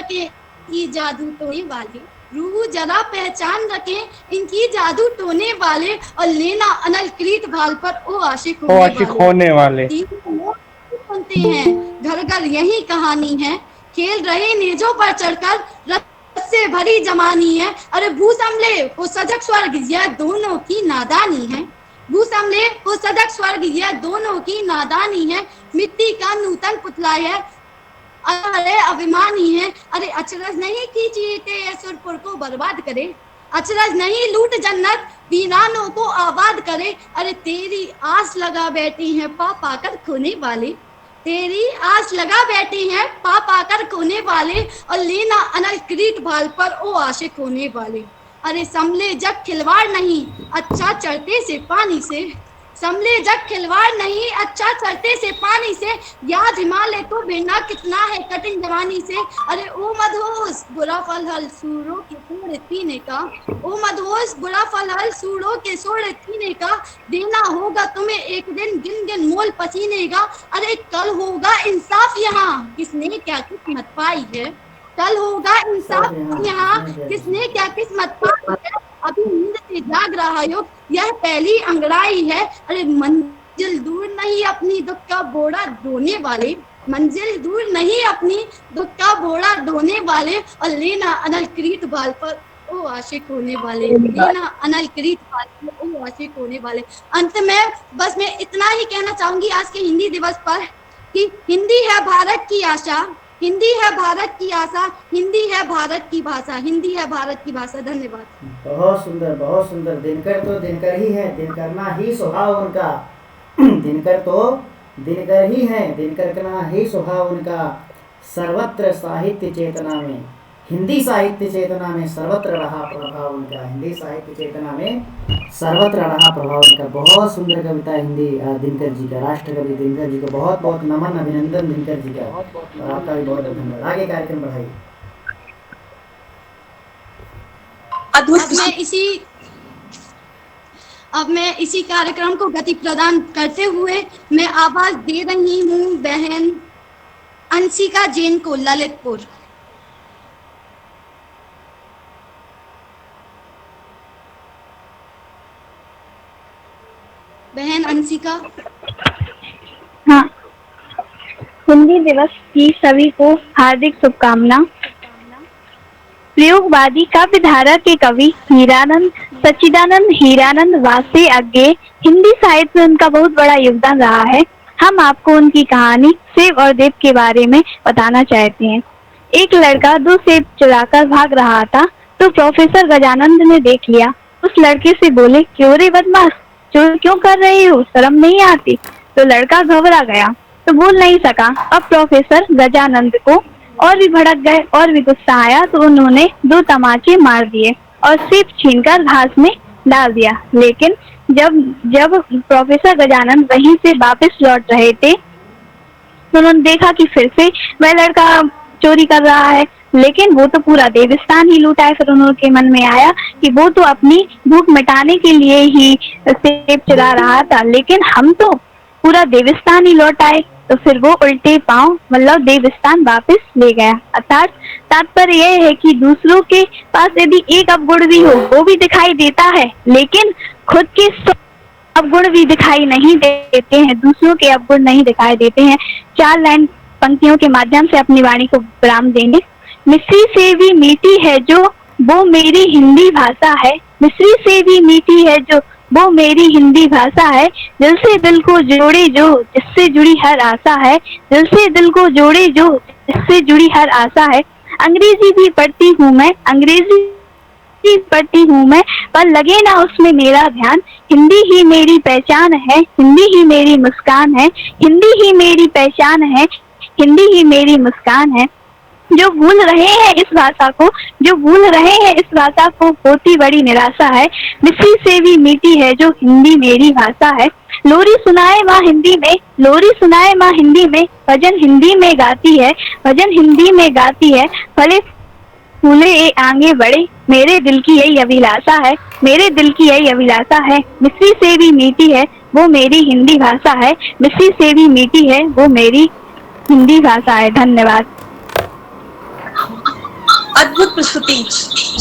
के की जादू टोने वाले, रूह जरा पहचान रखे इनकी जादू टोने वाले, और लेना अनलकृत भाल पर ओ आशिक होने वाले। सुनते हैं घर घर यही कहानी है, खेल रहे नेजों पर चढ़कर से भरी जमानी है। अरे भूसमले वो सजग स्वर्ग यह दोनों की नादानी है, भूसमले वो सजग स्वर्ग यह दोनों की नादानी है। मिट्टी का नूतन पुतला है, अरे अभिमानी है। अरे अचरज नहीं खींचीटे सुरपुर को बर्बाद करे, अचरज नहीं लूट जन्नत वीरानों को आबाद करे। अरे तेरी आस लगा बैठी है पाप आकर खोने वाले, तेरी आस लगा बैठे हैं पाप आकर खोने वाले, और लेना अनलकृत भाल पर ओ आशिक होने वाले। अरे समले जग खिलवाड़ नहीं अच्छा चढ़ते से पानी से, समले जग खिलवाड़ नहीं अच्छा चढ़ते से पानी से, याद हिमालय को भिड़ना कितना है कठिन जवानी से। अरे ओ मधोस बुरा फल हल सूरों के सोड़ पीने का, ओ मधोस बुरा फल हल सूरों के सोड़ पीने का, देना होगा तुम्हें एक दिन गिन गिन मोल पसीने का। अरे कल होगा इंसाफ यहाँ किसने क्या किस्मत पाई है, कल होगा इंसाफ यहाँ, किसने क्या किस्मत पाई है, अभी नींद से जाग रहा हो, यह पहली अंगड़ाई है। अरे मंजिल दूर नहीं अपनी दुख का बोरा ढोने वाले, मंजिल दूर नहीं अपनी दुख का बोरा ढोने वाले, और लेना अनलकृत बाल पर ओ आशिक होने वाले, लेना अनलकृत बाल पर ओ आशिक होने वाले। अंत में बस मैं इतना ही कहना चाहूंगी आज के हिंदी दिवस पर कि हिंदी है भारत की आशा, हिंदी है भारत की आशा, हिंदी है भारत की भाषा, हिंदी है भारत की भाषा। धन्यवाद। बहुत सुंदर, बहुत सुंदर। दिनकर तो दिनकर ही है, दिनकरना ही स्वभाव उनका। दिनकर तो दिनकर ही है, दिनकर करना ही स्वभाव उनका। सर्वत्र साहित्य चेतना में, हिंदी साहित्य चेतना में सर्वत्र रहा प्रभाव उनका, हिंदी साहित्य चेतना में सर्वत्र रहा प्रभाव उनका। बहुत सुंदर कविता हिंदी दिनकर जी का, राष्ट्रकवि दिनकर जी को बहुत बहुत नमन, अभिनंदन दिनकर जी का, और आपका भी बहुत धन्यवाद। आगे कार्यक्रम बढ़ाइए। अब मैं इसी कार्यक्रम को गति प्रदान करते हुए मैं आवाज दे रही हूँ बहन अंशिका जैन को, ललितपुर। बहन अंशिका। हाँ, हिंदी दिवस की सभी को हार्दिक शुभकामना। प्रयोगवादी काव्यधारा के कवि हीरानंद सच्चिदानंद हीरानंद वासे आगे हिंदी साहित्य में उनका बहुत बड़ा योगदान रहा है। हम आपको उनकी कहानी सेब और देव के बारे में बताना चाहते हैं। एक लड़का 2 सेब चुराकर भाग रहा था तो प्रोफेसर गजानंद ने देख लिया। उस लड़के से बोले, क्यों रे बदमाश, चोर क्यों कर रही हो, शर्म नहीं आती? तो लड़का घबरा गया तो बोल नहीं सका। अब प्रोफेसर गजानंद को और भी भड़क गए और भी गुस्सा आया तो उन्होंने 2 तमाचे मार दिए और सेब छीनकर घास में डाल दिया। लेकिन जब प्रोफेसर गजानंद वहीं से वापस लौट रहे थे तो उन्होंने देखा कि फिर से वह लड़का चोरी कर रहा है, लेकिन वो तो पूरा देवस्थान ही लूटा है। फिर उनके मन में आया कि वो तो अपनी भूख मिटाने के लिए ही सेब चुरा रहा था, लेकिन हम तो पूरा देवस्थान ही लौट आए। तो फिर वो उल्टे पांव मतलब देवस्थान वापस ले गया। अर्थात तात्पर्य यह है कि दूसरों के पास यदि एक अवगुण भी हो वो भी दिखाई देता है, लेकिन खुद के अवगुण भी दिखाई नहीं देते हैं, दूसरों के अवगुण नहीं दिखाई देते हैं। 4 लाइन पंक्तियों के माध्यम से अपनी वाणी को विराम देंगे। मिश्री से भी मीठी है जो वो मेरी हिंदी भाषा है, मिश्री से भी मीठी है जो वो मेरी हिंदी भाषा है। दिल से दिल को जोड़े जो जिससे जुड़ी हर आशा है, दिल से दिल को जोड़े जो जिससे जुड़ी हर आशा है। अंग्रेजी भी पढ़ती हूँ मैं, अंग्रेजी भी पढ़ती हूँ मैं, पर लगे ना उसमें मेरा ध्यान। हिंदी ही मेरी पहचान है, हिंदी ही मेरी मुस्कान है, हिंदी ही मेरी पहचान है, हिंदी ही मेरी मुस्कान है। जो भूल रहे हैं इस भाषा को, जो भूल रहे हैं इस भाषा को, होती बड़ी निराशा है। मिश्री से भी मीठी है जो हिंदी मेरी भाषा है। लोरी सुनाए माँ हिंदी में, लोरी सुनाए माँ हिंदी में, भजन हिंदी में गाती है, भजन हिंदी में गाती है। फले फूले ये आगे बढ़े, मेरे दिल की यही अभिलाषा है, मेरे दिल की यही अभिलाषा है। मिश्री से भी मीठी है वो मेरी हिंदी भाषा है, मिश्री से भी मीठी है वो मेरी हिंदी भाषा है। धन्यवाद। अद्भुत प्रस्तुति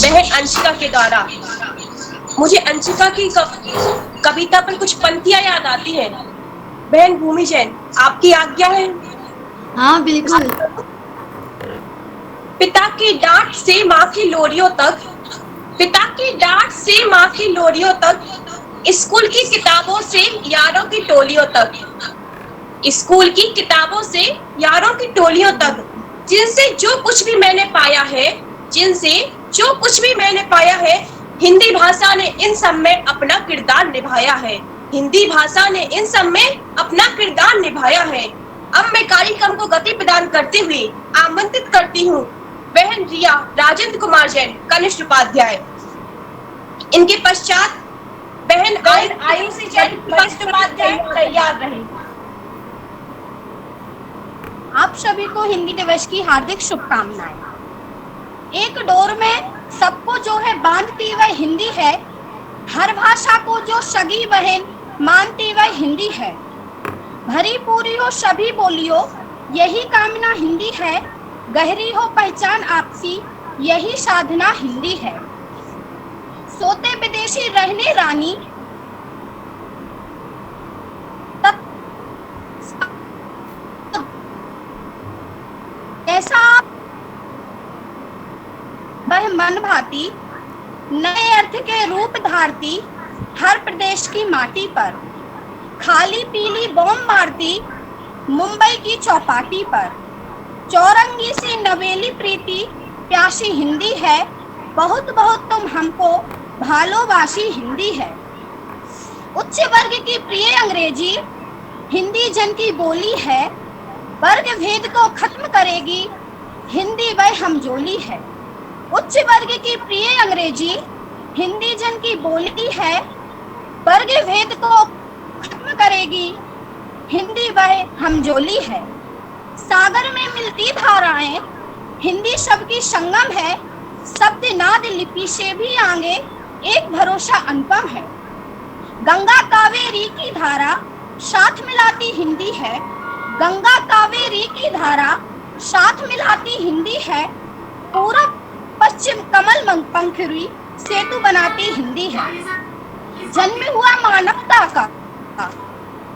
बहन अंशिका के द्वारा। मुझे अंशिका की कविता पर कुछ पंक्तियां याद आती हैं। बहन भूमि जैन, आपकी आज्ञा है? हाँ बिल्कुल। पिता की डांट से माँ की लोरियों तक, पिता की डांट से माँ की लोरियों तक, स्कूल की किताबों से यारों की टोलियों तक, स्कूल की किताबों से यारों की टोलियों तक, जिनसे जो कुछ भी मैंने पाया है, जिनसे जो कुछ भी मैंने पाया है, हिंदी भाषा ने इन सब में अपना किरदार निभाया है, हिंदी भाषा ने इन सब में अपना किरदार निभाया है। अब मैं कार्यक्रम को गति प्रदान करते हुए आमंत्रित करती हूँ बहन रिया राजेंद्र कुमार जैन, कनिष्ठ उपाध्याय। इनके पश्चात बहन आयुषी जैन, कनिष्ठ उपाध्याय, तैयार रहें। आप सभी को हिंदी दिवस की हार्दिक शुभकामनाएं। एक डोर में सबको जो है बांधती वह हिंदी है, हर भाषा को जो सगी बहन मानती वह हिंदी है। भरी पूरी हो सभी बोलियो, यही कामना हिंदी है। गहरी हो पहचान आपसी, यही साधना हिंदी है। सोते विदेशी रहने रानी, ऐसा वह मन भाती, नए अर्थ के रूप धारती, हर प्रदेश की माटी पर खाली पीली बॉम्ब मारती, मुंबई की चौपाटी पर। चौरंगी सी नवेली प्रीति प्यासी हिंदी है, बहुत बहुत तुम हमको भालोबासी हिंदी है। उच्च वर्ग की प्रिय अंग्रेजी, हिंदी जन की बोली है, वर्ग भेद को खत्म करेगी, हिंदी वह हमजोली है। उच्च वर्ग की प्रिय अंग्रेजी, हिंदी जन की बोली है, वर्ग भेद को खत्म करेगी, हिंदी वह हमजोली है। सागर में मिलती धाराएं, हिंदी सबकी संगम है, शब्द नाद लिपि से भी आगे एक भरोसा अनुपम है। गंगा कावेरी की धारा साथ मिलाती हिंदी है, गंगा कावेरी की धारा साथ मिलाती हिंदी है, पूरब पश्चिम कमल पंखुड़ी सेतु बनाती हिंदी है। जन्म हुआ मानवता का,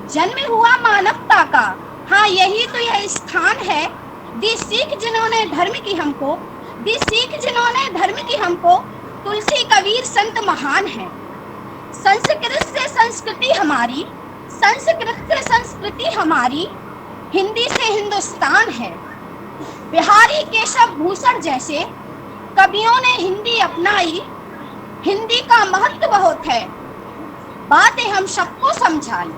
जन्म हुआ मानवता का, हाँ यही तो यह स्थान है। दी सीख जिन्होंने धर्म की हमको, दी सीख जिन्होंने धर्म की हमको, तुलसी कबीर संत महान है। संस्कृत से संस्कृति हमारी, संस्कृत से संस्कृति हमारी, हिंदी से हिंदुस्तान है। बिहारी केशव भूषण जैसे कवियों ने हिंदी अपनाई, हिंदी का महत्व बहुत है, बातें हम सबको समझाई।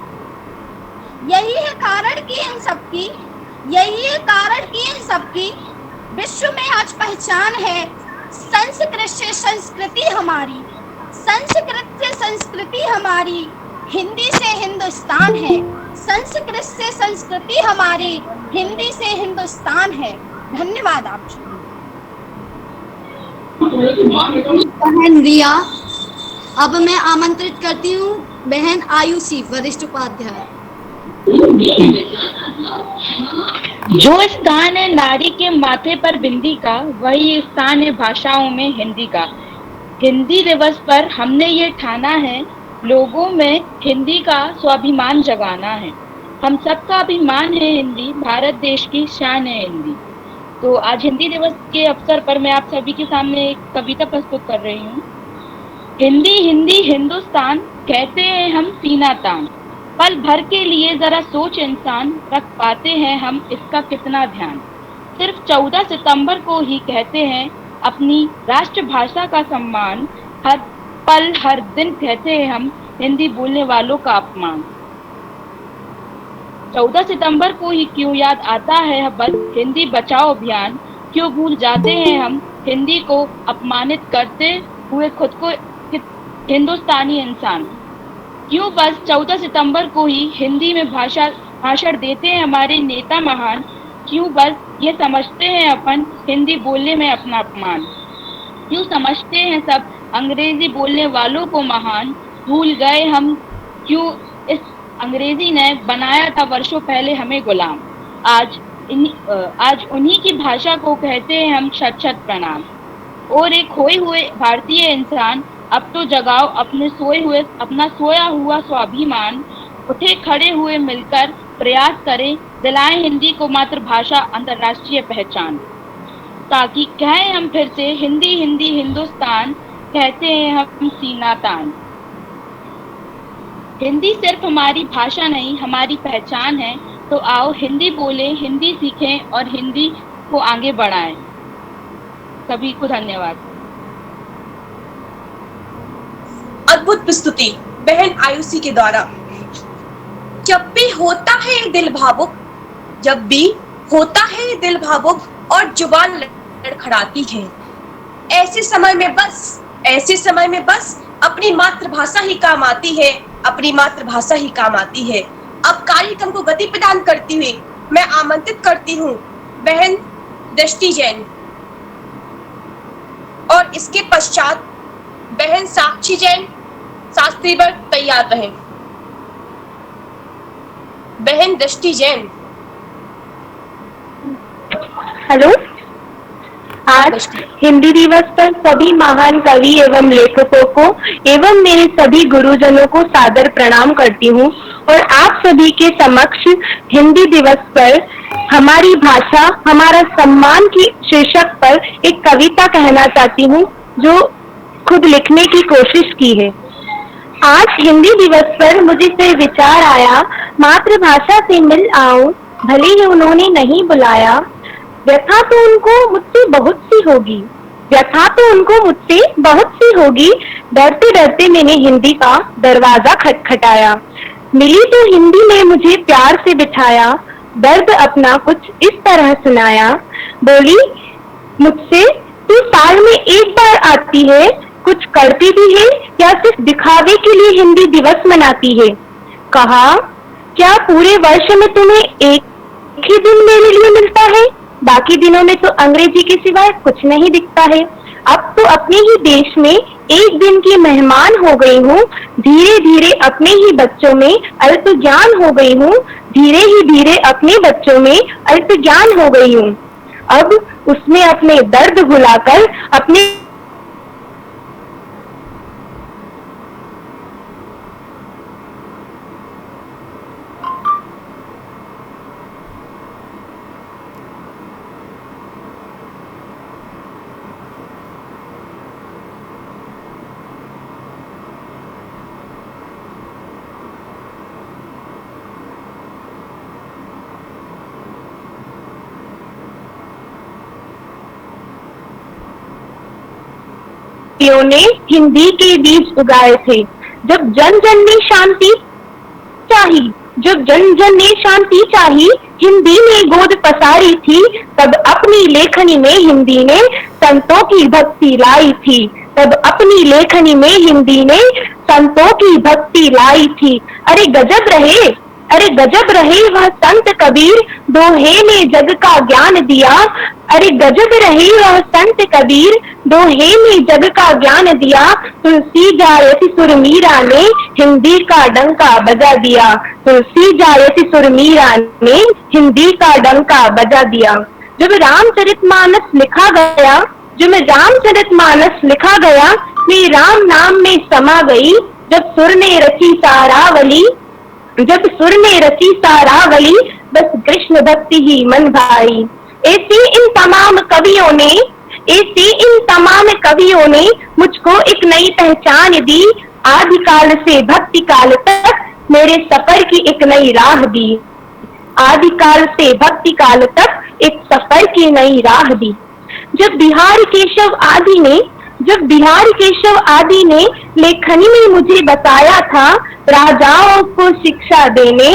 यही है कारण की इन सबकी, यही है कारण की इन सबकी विश्व में आज पहचान है। संस्कृत से संस्कृति हमारी, संस्कृत से संस्कृति हमारी, हिंदी से हिंदुस्तान है। संस्कृत से संस्कृति हमारी, हिंदी से हिंदुस्तान है। धन्यवाद आप सभी। बहन रिया, अब मैं आमंत्रित करती हूँ बहन आयुषी, वरिष्ठ उपाध्याय। जो स्थान है नारी के माथे पर बिंदी का, वही स्थान है भाषाओं में हिंदी का। हिंदी दिवस पर हमने ये ठाना है, लोगों में हिंदी का स्वाभिमान जगाना है। हम सबका अभिमान है हिंदी, भारत देश की शान है हिंदी। तो आज हिंदी दिवस के अवसर पर मैं आप सभी के सामने एक कविता प्रस्तुत कर रही हूँ। हिंदी हिंदी हिंदुस्तान, कहते हैं हम सीना तान, पल भर के लिए जरा सोच इंसान, रख पाते हैं हम इसका कितना ध्यान। सिर्फ 14 सितंबर को ही कहते हैं अपनी राष्ट्रभाषा का सम्मान, हर पल हर दिन कहते हैं हम हिंदी बोलने वालों का अपमान। 14 सितंबर को ही क्यों याद आता है बस हिंदी बचाओ अभियान, क्यों भूल जाते हैं हम हिंदी को अपमानित करते हुए खुद को हिंदुस्तानी इंसान। क्यों बस 14 सितंबर को ही हिंदी में भाषण देते हैं हमारे नेता महान, क्यों बस ये समझते हैं अपन हिंदी बोलने में अपना अपमान। क्यों समझते हैं सब अंग्रेजी बोलने वालों को महान, भूल गए हम क्यों इस अंग्रेजी ने बनाया था वर्षों पहले हमें गुलाम। आज उन्हीं की भाषा को कहते हैं हम शत शत प्रणाम। और एक खोए हुए भारतीय इंसान, अब तो जगाओ अपना सोया हुआ स्वाभिमान, उठे खड़े हुए मिलकर प्रयास करें, दिलाएं हिंदी को मातृभाषा अंतर्राष्ट्रीय पहचान, ताकि कहें हम फिर से हिंदी हिंदी हिंदुस्तान, कहते हैं हम सीना तान। हिंदी सिर्फ हमारी भाषा नहीं, हमारी पहचान है। तो आओ हिंदी बोलें, हिंदी सीखें और हिंदी को आगे बढ़ाएं। सभी को धन्यवाद। अद्भुत प्रस्तुति बहन आयुषी के द्वारा। जब भी होता है दिल भावुक, जब भी होता है दिल भावुक और जुबान लड़खड़ाती है, ऐसे समय में बस अपनी मातृभाषा ही काम आती है, अपनी मातृभाषा ही काम आती है। अब कार्यक्रम को गति प्रदान करती हुई मैं आमंत्रित करती हूँ बहन दृष्टि जैन, और इसके पश्चात बहन साक्षी जैन। शास्त्री वर्ग तैयार रहें। बहन दृष्टि जैन। हेलो, आज हिंदी दिवस पर सभी महान कवि एवं लेखकों को एवं मेरे सभी गुरुजनों को सादर प्रणाम करती हूँ और आप सभी के समक्ष हिंदी दिवस पर हमारी भाषा हमारा सम्मान की शीर्षक पर एक कविता कहना चाहती हूँ जो खुद लिखने की कोशिश की है। आज हिंदी दिवस पर मुझे से विचार आया, मातृभाषा से मिल आऊं, भले ही उन्होंने नहीं बुलाया। व्यथा तो उनको मुझसे बहुत सी होगी, व्यथा तो उनको मुझसे बहुत सी होगी। डरते डरते मैंने हिंदी का दरवाजा खटखटाया। मिली तो हिंदी ने मुझे प्यार से बिठाया, दर्द अपना कुछ इस तरह सुनाया। बोली मुझसे, तू साल में एक बार आती है, कुछ करती भी है या सिर्फ दिखावे के लिए हिंदी दिवस मनाती है? कहा, क्या पूरे वर्ष में तुम्हें एक ही दिन मेरे लिए मिलता है? बाकी दिनों में तो अंग्रेजी के सिवाय कुछ नहीं दिखता है। अब तो अपने ही देश में एक दिन की मेहमान हो गई हूँ, धीरे धीरे अपने ही बच्चों में अल्प ज्ञान हो गई हूँ, धीरे ही धीरे अपने बच्चों में अल्प ज्ञान हो गई हूँ। अब उसमें अपने दर्द भुलाकर अपने ने हिंदी के बीज उगाए थे। जब जन जन ने शांति चाही, जब जन जन ने शांति चाही, हिंदी ने गोद पसारी थी। तब अपनी लेखनी में हिंदी ने संतों की भक्ति लाई थी। तब अपनी लेखनी में हिंदी ने संतों की भक्ति लाई थी। अरे गजब रहे, अरे गजब रहे वह संत कबीर, दोहे ने जग का ज्ञान दिया। अरे गजब रहे वह संत कबीर, दोहे ने जग का ज्ञान दिया। तुलसी जायसी सुर मीरा ने हिंदी का डंका बजा दिया। तुलसी जायसी सुर मीरा ने हिंदी का डंका बजा दिया। जब रामचरितमानस लिखा गया, जब रामचरितमानस लिखा गया, मैं राम नाम में समा गई। जब सुर ने रची सारावली, जब सुर ने रची सारावली, बस कृष्ण भक्ति ही मन भाई। ऐसे इन तमाम कवियों ने, ऐसे इन तमाम कवियों ने मुझको एक नई पहचान दी। आदिकाल से भक्ति काल तक मेरे सफर की एक नई राह दी। आदिकाल से भक्ति काल तक एक सफर की नई राह दी। जब बिहार केशव आदि ने, जब बिहार केशव आदि ने लेखनी में मुझे बताया था, राजाओं को शिक्षा देने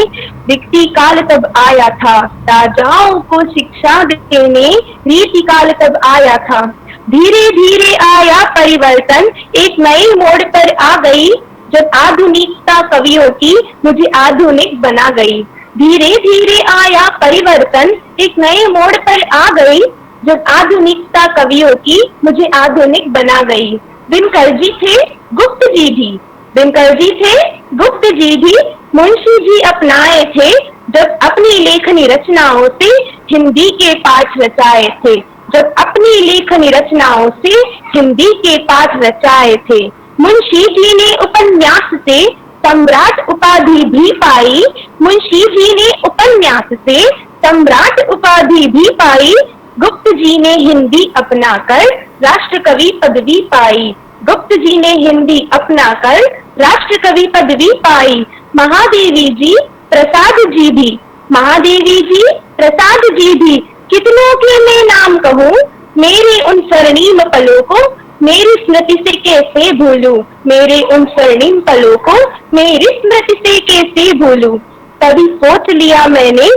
रीति काल तब आया था। राजाओं को शिक्षा देने रीति काल तब आया था। धीरे धीरे आया परिवर्तन, एक नए मोड़ पर आ गई। जब आधुनिकता कवियों की मुझे आधुनिक बना गई। धीरे धीरे आया परिवर्तन, एक नए मोड़ पर आ गई। जब आधुनिकता कवियों की मुझे आधुनिक बना गई। दिनकर जी थे, गुप्त जी भी, दिनकर जी थे, गुप्त जी भी मुंशी जी अपनाए थे। जब अपनी लेखनी रचनाओं से हिंदी के पाठ रचाए थे। जब अपनी लेखनी रचनाओं से हिंदी के पाठ रचाए थे। मुंशी जी ने उपन्यास से सम्राट उपाधि भी पाई। मुंशी जी ने उपन्यास से सम्राट उपाधि भी पाई। गुप्त जी ने हिंदी अपनाकर राष्ट्रकवि पदवी पाई। गुप्त जी ने हिंदी अपनाकर राष्ट्रकवि पदवी पाई। महादेवी जी, प्रसाद जी भी, महादेवी जी, प्रसाद जी भी, कितनों के मैं नाम कहूँ। मेरे उन स्वर्णिम पलों को मेरी स्मृति से कैसे भूलूं। मेरे उन स्वर्णिम पलों को मेरी स्मृति से कैसे भूलूं। तभी सोच लिया मैंने,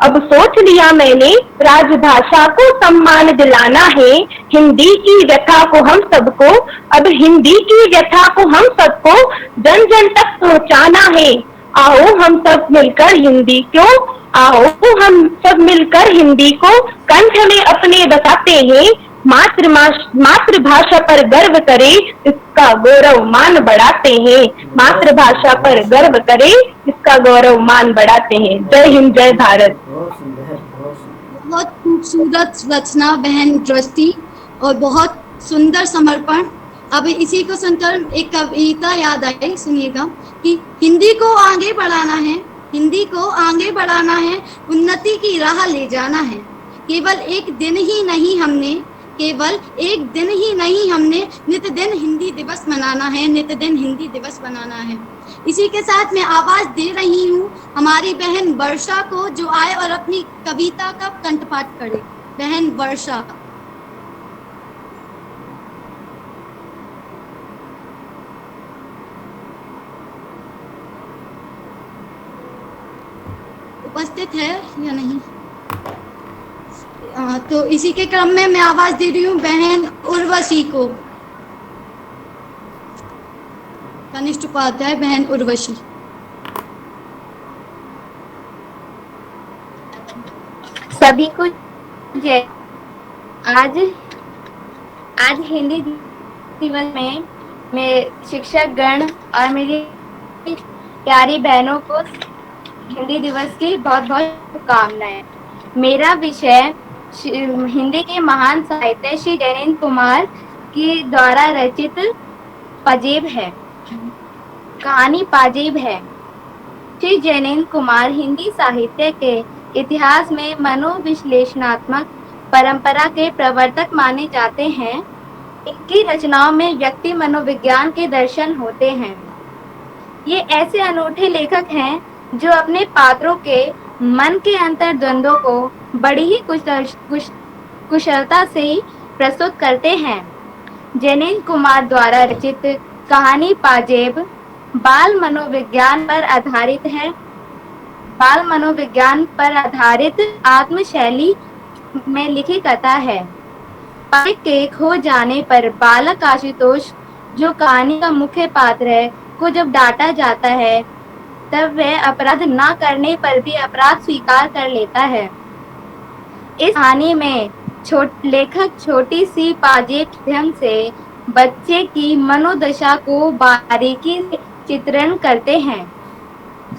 अब सोच लिया मैंने, राजभाषा को सम्मान दिलाना है। हिंदी की व्यथा को हम सबको, अब हिंदी की व्यथा को हम सबको जन जन तक पहुंचाना है। आओ हम सब मिलकर हिंदी को, आओ हम सब मिलकर हिंदी को कंठ में अपने बसाते हैं। मातृभाषा पर गर्व करे, इसका गौरव मान बढ़ाते हैं। मातृभाषा पर गर्व करे, इसका गौरव मान बढ़ाते हैं। जय हिंद, जय भारत। बहुत सुंदर, बहुत सुंदर। बहुत खूबसूरत रचना बहन दृष्टि और बहुत सुंदर समर्पण। अब इसी को सुनकर एक कविता याद आई, सुनिएगा कि हिंदी को आगे बढ़ाना है, हिंदी को आगे बढ़ाना है, उन्नति की राह ले जाना है। केवल एक दिन ही नहीं हमने नित्य दिन हिंदी दिवस मनाना है, नित्य दिन हिंदी दिवस मनाना है। इसी के साथ मैं आवाज दे रही हूँ हमारी बहन वर्षा को, जो आए और अपनी कविता का कंठपाठ करे। बहन वर्षा। उपस्थित है या नहीं? तो इसी के क्रम में मैं आवाज दे रही हूँ बहन उर्वशी को। कनिष्ठ उपाध्याय बहन उर्वशी। सभी को जय। आज हिंदी दिवस में मैं शिक्षक गण और मेरी प्यारी बहनों को हिंदी दिवस की बहुत बहुत शुभकामनाएं। मेरा विषय हिंदी के महान साहित्य श्री जैनेन्द्र कुमार के द्वारा रचित पाजेब है, कहानी पाजेब है। श्री जैनेन्द्र कुमार हिंदी साहित्य के इतिहास में मनोविश्लेषणात्मक परंपरा के प्रवर्तक माने जाते हैं। इनकी रचनाओं में व्यक्ति मनोविज्ञान के दर्शन होते हैं। ये ऐसे अनूठे लेखक हैं जो अपने पात्रों के मन के अंतर्द्वंदों को बड़ी ही कुशलता से प्रस्तुत करते हैं। जैनेन्द्र कुमार द्वारा रचित कहानी पाजेब बाल मनोविज्ञान पर आधारित है। बाल मनोविज्ञान पर आधारित आत्मशैली में लिखी कथा है। पाइक के खो जाने पर बालक आशुतोष, जो कहानी का मुख्य पात्र है, को जब डांटा जाता है तब वह अपराध न करने पर भी अपराध स्वीकार कर लेता है। इस कहानी में लेखक छोटी सी पाजेब माध्यम से बच्चे की मनोदशा को बारीकी से चित्रण करते हैं।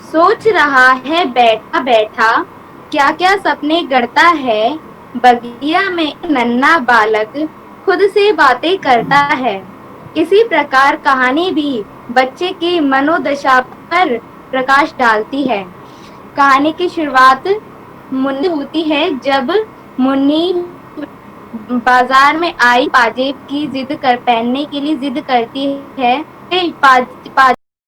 सोच रहा है बैठा बैठा क्या क्या सपने गढ़ता है, बगिया में नन्हा बालक खुद से बातें करता है। इसी प्रकार कहानी भी बच्चे की मनोदशा पर प्रकाश डालती है। कहानी की शुरुआत मुन्नी होती है जब मुन्नी बाजार में आई पाजेब की पहनने के लिए जिद करती है।